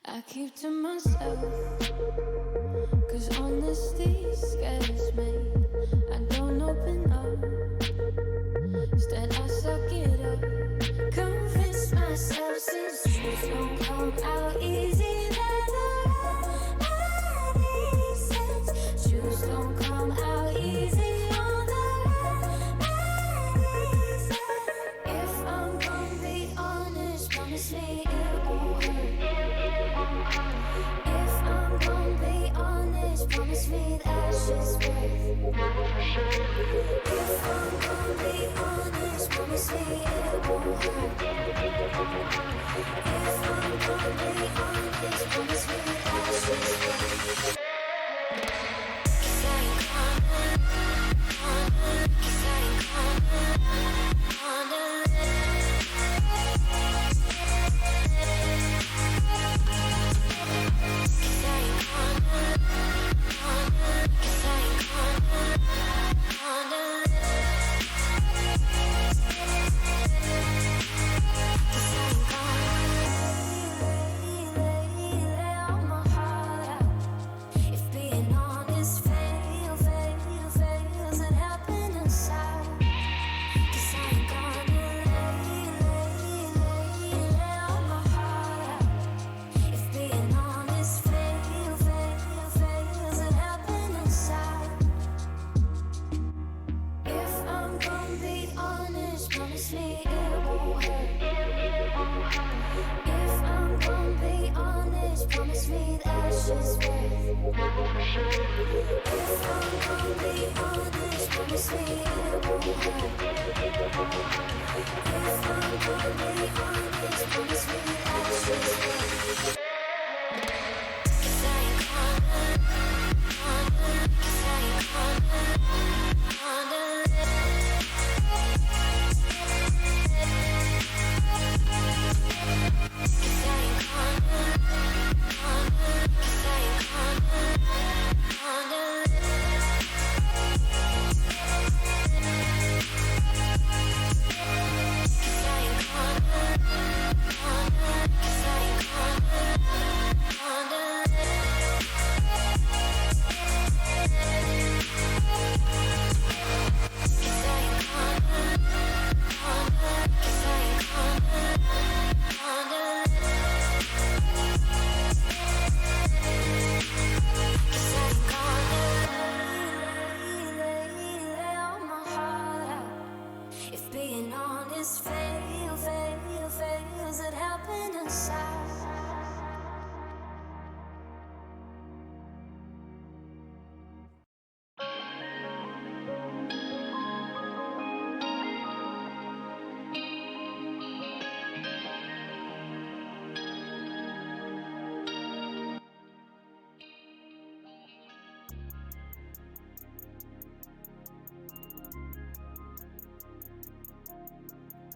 I keep to myself, cause honesty scares me. I don't open up, instead I suck it up. Convince myself since truth don't come out easy, that that makes sense. Truth don't come out easy on the makes sense. If I'm gonna be honest, promise me it won't hurt. If I'm gonna be honest, promise me that's just worth. If I'm gonna be honest, promise me it won't hurt. If I'm gonna be honest, promise me that's just worth. 'Cause I ain't gonna, 'cause I ain't gonna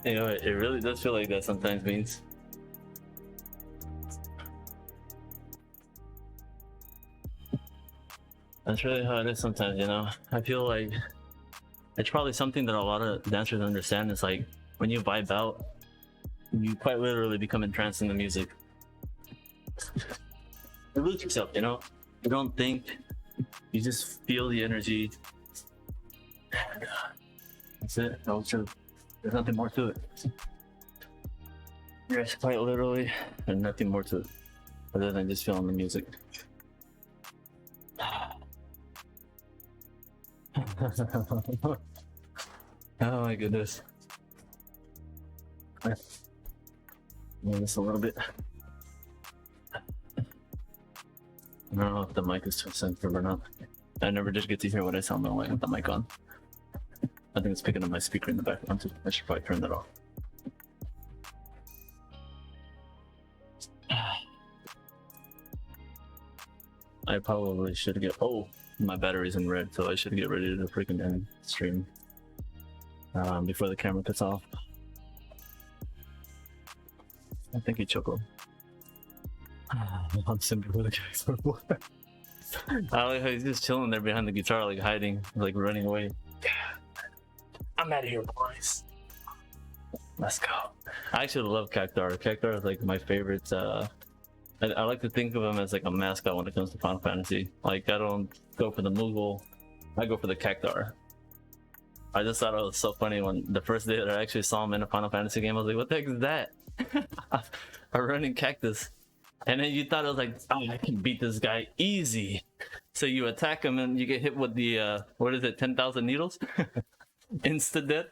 You know, it really does feel like that sometimes, means. That's really how it is sometimes, you know? I feel like it's probably something that a lot of dancers understand. Is like when you vibe out, you quite literally become entranced in the music. You lose yourself, you know? You don't think, you just feel the energy. That's it. That was true. There's nothing more to it. Yes, quite literally, there's nothing more to it other than just feeling the music. Oh my goodness. Move this a little bit. I don't know if the mic is too sensitive or not. I never did get to hear what I sound like with the mic on. I think it's picking up my speaker in the background too. I should probably turn that off. I probably should get. Oh, my battery's in red, so I should get ready to freaking end stream before the camera cuts off. I think he chuckled. I'm simply for the guys. I like how he's just chilling there behind the guitar, like hiding, like running away. I'm out of here, boys. Let's go. I actually love Cactar. Cactar is like my favorite I like to think of him as like a mascot when it comes to Final Fantasy. Like I don't go for the Moogle, I go for the Cactuar. I just thought it was so funny when the first day that I actually saw him in a Final Fantasy game. I was like, "What the heck is that? A running cactus?" And then you thought it was like, "Oh, I can beat this guy easy." So you attack him and you get hit with the what is it, 10,000 needles? Insta death.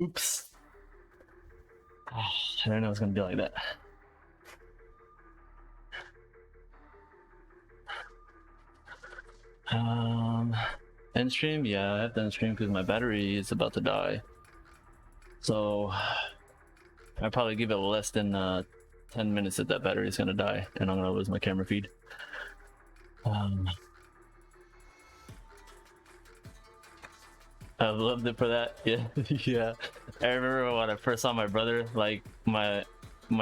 Oops. Oh, I didn't know it was gonna be like that. End stream? Yeah, I have to end stream because my battery is about to die. So I'd probably give it less than 10 minutes that battery is gonna die, and I'm gonna lose my camera feed. I loved it for that. Yeah, yeah. I remember when I first saw my brother, like my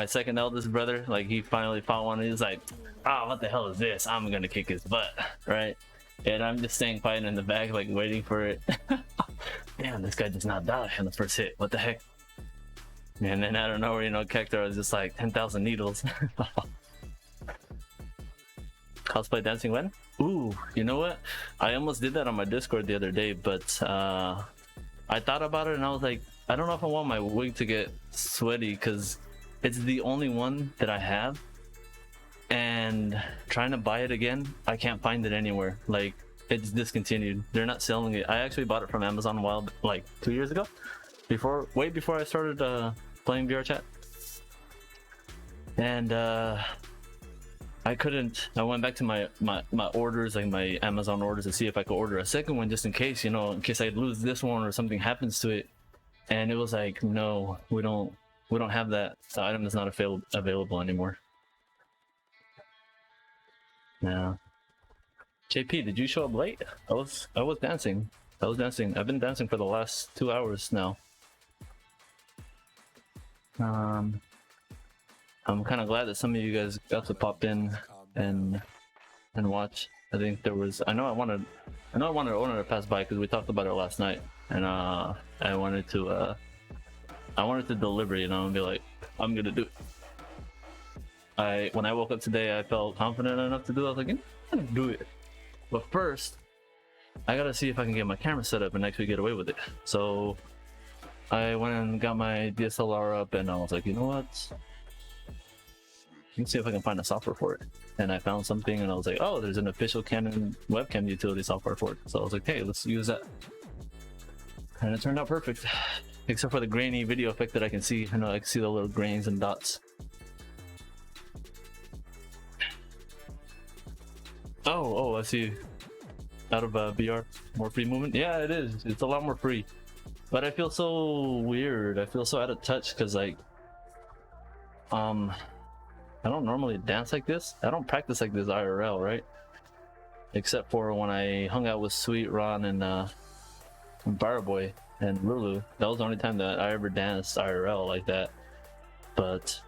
second eldest brother, like he finally found one. And he was like, "Ah, oh, what the hell is this? I'm gonna kick his butt," right? And I'm just staying quiet in the back, like waiting for it. Damn, this guy does not die in the first hit. What the heck? And then I don't know, you know, Cactuar was just like 10,000 needles. Cosplay dancing when? Ooh, you know what? I almost did that on my Discord the other day, but I thought about it and I was like, I don't know if I want my wig to get sweaty because it's the only one that I have. And trying to buy it again, I can't find it anywhere. Like, it's discontinued. They're not selling it. I actually bought it from Amazon a while, like 2 years ago, way before I started playing VR chat. And I couldn't. I went back to my orders, like my Amazon orders, to see if I could order a second one just in case, you know, in case I lose this one or something happens to it. And it was like, no, we don't have that. The item is not available anymore. Yeah. JP, did you show up late? I was dancing. I've been dancing for the last 2 hours now. I'm kind of glad that some of you guys got to pop in and watch. I think there was. I know I wanted Owner to pass by because we talked about it last night, and I wanted to deliver, you know, and be like, I'm gonna do it. When I woke up today, I felt confident enough to do it. I was like, I'm gonna do it. But first, I gotta see if I can get my camera set up and actually get away with it. So I went and got my DSLR up, and I was like, you know what? Let me see if I can find a software for it. And I found something, and I was like, oh, there's an official Canon webcam utility software for it. So I was like, hey, let's use that. And it turned out perfect, except for the grainy video effect that I can see. I know I can see the little grains and dots. Oh, I see. Out of VR, more free movement. Yeah, it is. It's a lot more free. But I feel so weird. I feel so out of touch because, like, I don't normally dance like this. I don't practice like this IRL, right? Except for when I hung out with Sweet, Ron, and Fireboy and Lulu. That was the only time that I ever danced IRL like that. But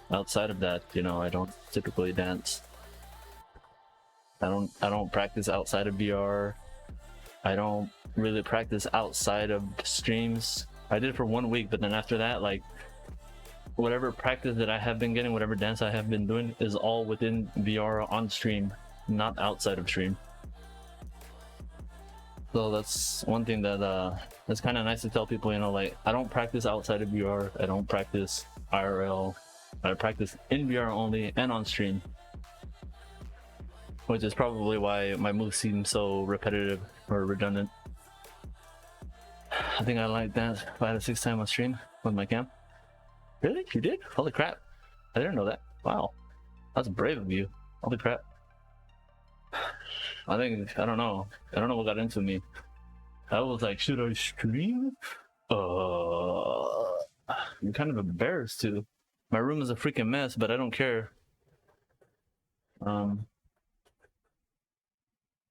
outside of that, you know, I don't typically dance. I don't practice outside of VR. I don't really practice outside of streams. I did it for 1 week, but then after that, like, whatever practice that I have been getting, whatever dance I have been doing, is all within VR on stream, not outside of stream. So that's one thing that that's kind of nice to tell people, you know, like, I don't practice outside of VR. I don't practice IRL. I practice in VR only and on stream. Which is probably why my moves seem so repetitive or redundant. I think I like dance 5 to 6 times on stream with my cam. Really? You did? Holy crap. I didn't know that. Wow. That's brave of you. Holy crap. I don't know what got into me. I was like, should I stream? I'm kind of embarrassed too. My room is a freaking mess, but I don't care.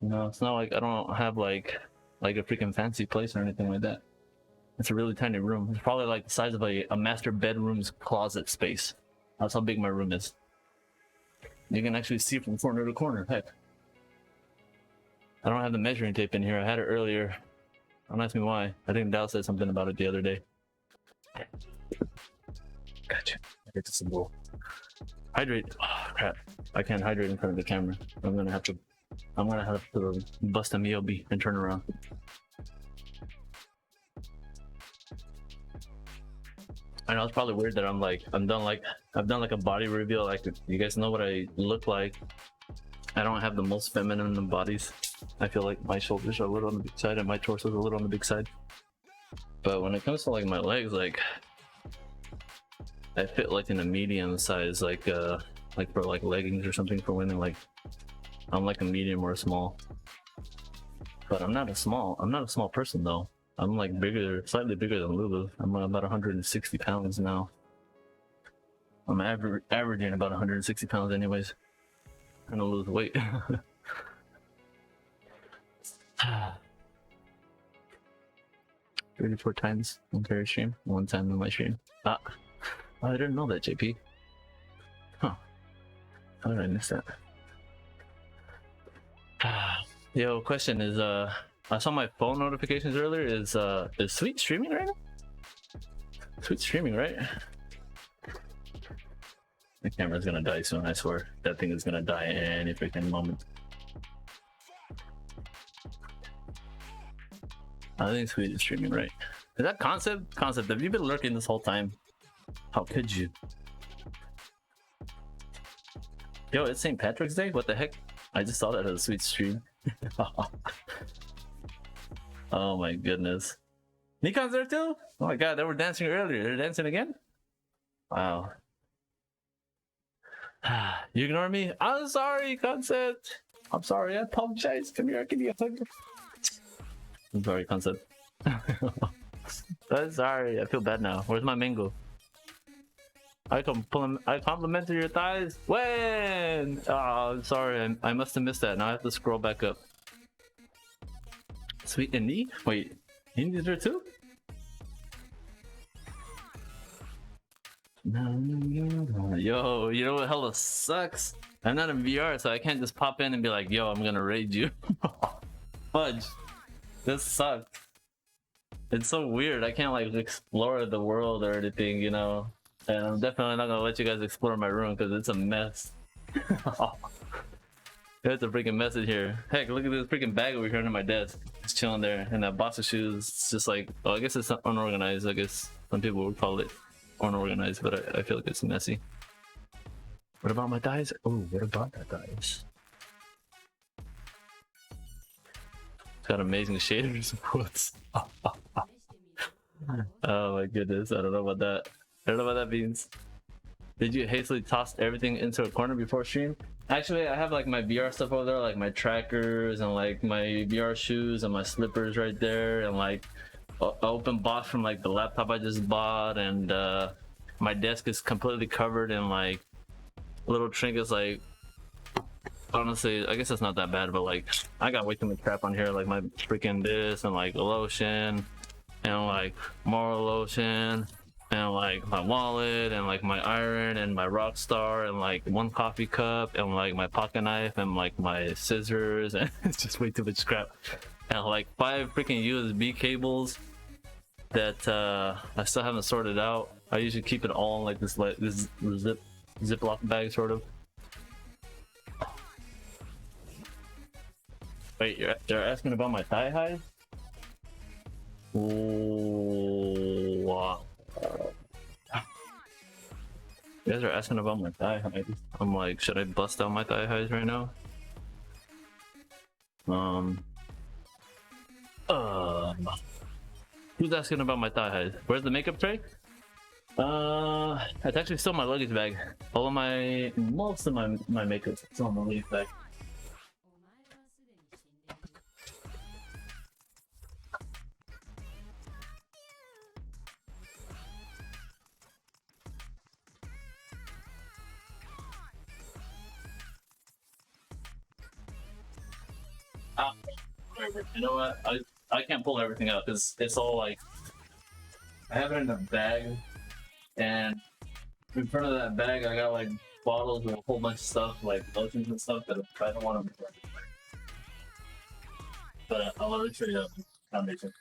You know, it's not like I don't have like a freaking fancy place or anything like that. It's a really tiny room. It's probably like the size of a master bedroom's closet space. That's how big my room is. You can actually see from corner to corner. Heck. I don't have the measuring tape in here. I had it earlier. Don't ask me why. I think Dow said something about it the other day. Gotcha. I get to symbol. Hydrate. Oh, crap. I can't hydrate in front of the camera. I'm gonna have to bust a Myobi and turn around. I know it's probably weird that I've done like a body reveal. Like, you guys know what I look like. I don't have the most feminine bodies. I feel like my shoulders are a little on the big side and my torso is a little on the big side. But when it comes to like my legs, like I fit like in a medium size, like for like leggings or something for women. Like I'm like a medium or a small. But I'm not a small person though. I'm like bigger, slightly bigger than Lulu. I'm about 160 pounds now. I'm averaging about 160 pounds anyways. Trying to lose weight. 34 times on Terry stream, 1 time on my stream. I didn't know that, JP. Huh. How did I miss that? Yo, question is, I saw my phone notifications earlier. Is Sweet streaming right now? Sweet streaming, right? The camera's gonna die soon, I swear. That thing is gonna die any freaking moment. I think Sweet is streaming, right? Is that Concept? Concept, have you been lurking this whole time? How could you? Yo, it's St. Patrick's Day? What the heck? I just saw that as a Sweet stream. Oh my goodness. Nikon's there too? Oh my god, they were dancing earlier. They're dancing again? Wow. You ignore me? I'm sorry, Concept. I'm sorry, I apologize. Come here, I'll give you a hug. I'm sorry, Concept. I'm sorry, I feel bad now. Where's my mango? I complimented your thighs. When? Oh, I'm sorry, I must have missed that. Now I have to scroll back up. Sweet and knee? Wait, Indi's there too? Yo, you know what hella sucks? I'm not in VR, so I can't just pop in and be like, yo, I'm gonna raid you. Fudge. This sucks. It's so weird. I can't like explore the world or anything, you know? And I'm definitely not gonna let you guys explore my room because it's a mess. It's a freaking mess in here. Heck, look at this freaking bag over here under my desk. It's chilling there. And that box of shoes, it's just like, oh, I guess it's unorganized. I guess some people would call it unorganized, but I feel like it's messy. What about my thighs? Oh, what about that thighs? It's got amazing shaders. Oh my goodness, I don't know about that. I don't know what that means. Did you hastily toss everything into a corner before stream? Actually, I have like my VR stuff over there, like my trackers and like my VR shoes and my slippers right there, and like an open box from like the laptop I just bought, and my desk is completely covered in like little trinkets. Like, honestly, I guess it's not that bad, but like I got way too much crap on here, like my freaking this and like lotion and like more lotion and like my wallet and like my iron and my Rockstar and like 1 coffee cup and like my pocket knife and like my scissors, and it's just way too much crap, and like 5 freaking USB cables that I still haven't sorted out. I usually keep it all in like this Ziploc bag sort of. Wait, you're asking about my thigh highs? Ooh, wow. You guys are asking about my thigh highs. I'm like, should I bust out my thigh highs right now? Who's asking about my thigh highs? Where's the makeup tray? It's actually still in my luggage bag. Most of my makeup's still in my luggage bag. You know what? I can't pull everything out because it's all like, I have it in a bag, and in front of that bag I got like bottles with a whole bunch of stuff, like lotions and stuff that I don't want to be. But I'll already show you the foundation.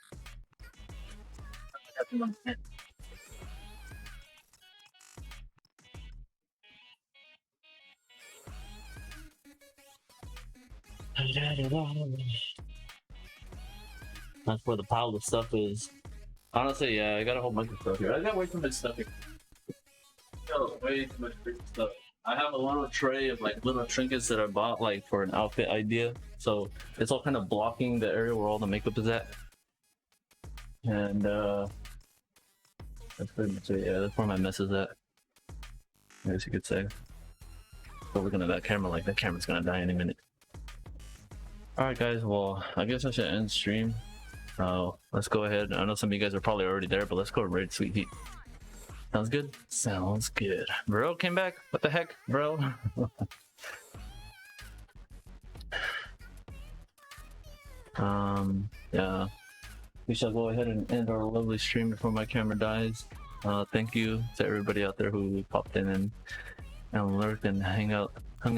That's where the pile of stuff is. Honestly, yeah, I got a whole bunch of stuff here. I got way too much stuff here. Way too much freaking stuff. I have a little tray of like little trinkets that I bought like for an outfit idea. So it's all kind of blocking the area where all the makeup is at. And that's pretty much it. Yeah, that's where my mess is at, I guess you could say. But looking at that camera, like that camera's gonna die any minute. Alright guys, well I guess I should end stream. Let's go ahead. I know some of you guys are probably already there, but let's go raid Sweet Heat. Sounds good? Sounds good. Bro came back? What the heck, bro? Yeah. We shall go ahead and end our lovely stream before my camera dies. Thank you to everybody out there who popped in and lurked and hung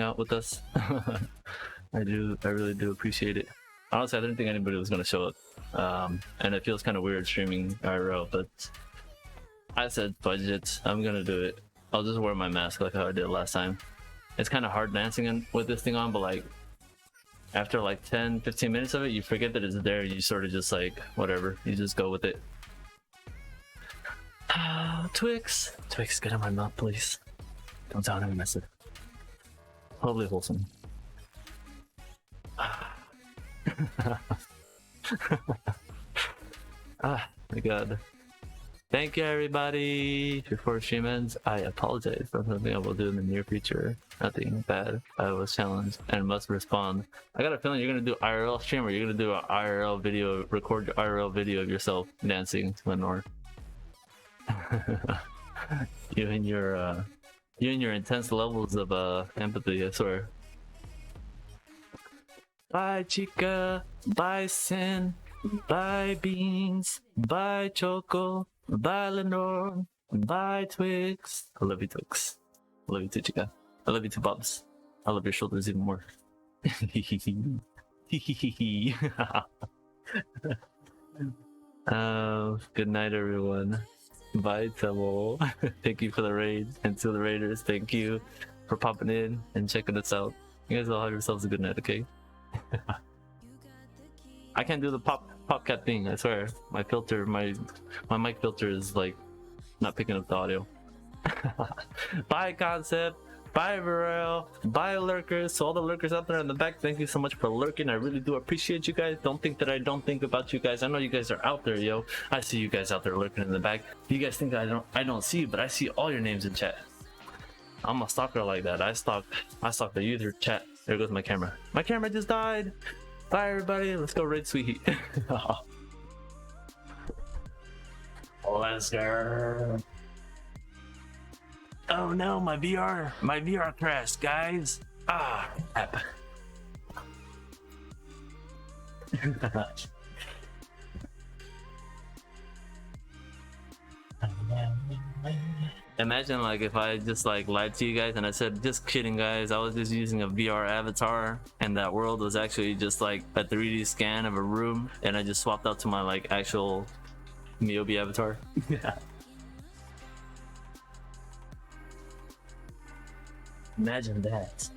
out with us. I really do appreciate it. Honestly, I didn't think anybody was gonna show up. And it feels kind of weird streaming IRL, but I said budget, I'm gonna do it. I'll just wear my mask like how I did last time. It's kind of hard dancing with this thing on, but like after like 10-15 minutes of it, you forget that it's there. You sort of just like whatever, you just go with it. Twix, get in my mouth, please. Don't sound any messy. Hopefully wholesome. My god. Thank you everybody. Before stream ends, I apologize for something I will do in the near future. Nothing bad. I was challenged and must respond. I got a feeling you're gonna do IRL stream, or you're gonna do an IRL video, record your IRL video of yourself dancing to Lenore. You and your intense levels of empathy, I swear. Bye Chica, bye Sin, bye Beans, bye Choco, bye Lenore, bye Twix. I love you, Twix. I love you too, Chica. I love you too, Bobs. I love your shoulders even more. Good night everyone. Bye Temo. Thank you for the raid, and to the raiders, thank you for popping in and checking us out. You guys all have yourselves a good night, okay? I can't do the popcat thing, I swear. My filter, my mic filter is like not picking up the audio. Bye Concept, bye Varel, bye lurkers. So all the lurkers out there in the back, thank you so much for lurking. I really do appreciate you guys. Don't think that I don't think about you guys. I know you guys are out there, yo. I see you guys out there lurking in the back. You guys think I don't see you, but I see all your names in chat. I'm a stalker like that. I stalk the user chat. There goes my camera. My camera just died. Bye everybody. Let's go raid Sweet Heat. Let's go. Oh no, my VR crashed, guys. Crap. Imagine like if I just like lied to you guys and I said, just kidding guys, I was just using a VR avatar and that world was actually just like a 3D scan of a room, and I just swapped out to my like actual Myobi avatar. Yeah. Imagine that.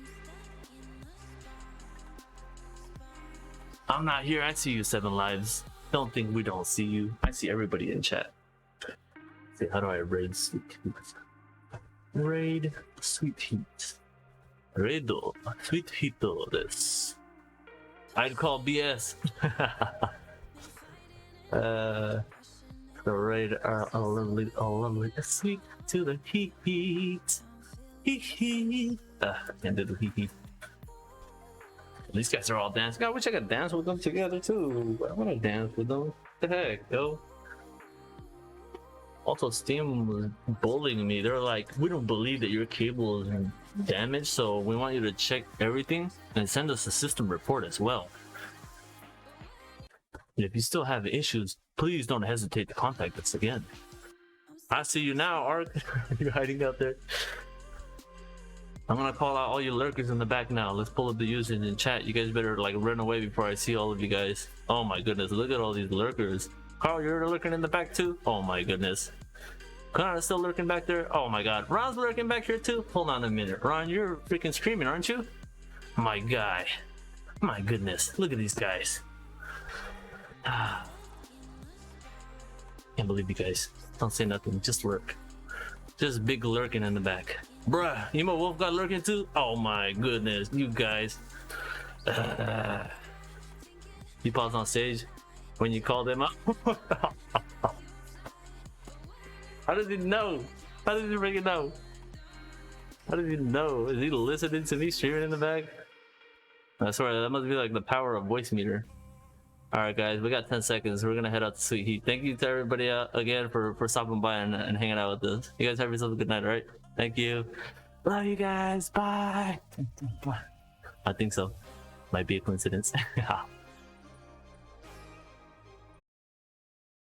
I'm not here, I see you 7 lives. Don't think we don't see you. I see everybody in chat. See, how do I raid Sweet Heat? Raid Sweet Heat. Raido Sweet Heat this. I'd call BS. The raid are all lovely, sweet to the heat. Hee. I can't do the hee. These guys are all dancing. I wish I could dance with them together too. I want to dance with them. What the heck, yo? Also, Steam was bullying me. They're like, we don't believe that your cable is damaged, so we want you to check everything and send us a system report as well. And if you still have issues, please don't hesitate to contact us again. I see you now, Ark. You're hiding out there. I'm gonna call out all you lurkers in the back now. Let's pull up the users in chat. You guys better like run away before I see all of you guys. Oh my goodness, look at all these lurkers. Carl, you're lurking in the back too? Oh my goodness. Connor's still lurking back there? Oh my god. Ron's lurking back here too? Hold on a minute. Ron, you're freaking screaming, aren't you? My guy. My goodness, look at these guys. Ah. Can't believe you guys. Don't say nothing, just lurk. Just big lurking in the back. Bruh, Emo Wolf got lurking too? Oh my goodness, you guys. You paused on stage when you called him up? How does he know? How does he freaking know? How does he know? Is he listening to me streaming in the back? I swear, that must be like the power of voice meter. Alright guys, we got 10 seconds. We're gonna head out to Sweet Heat. Thank you to everybody again for stopping by and hanging out with us. You guys have yourself a good night, alright? Thank you. Love you guys. Bye. I think so. Might be a coincidence.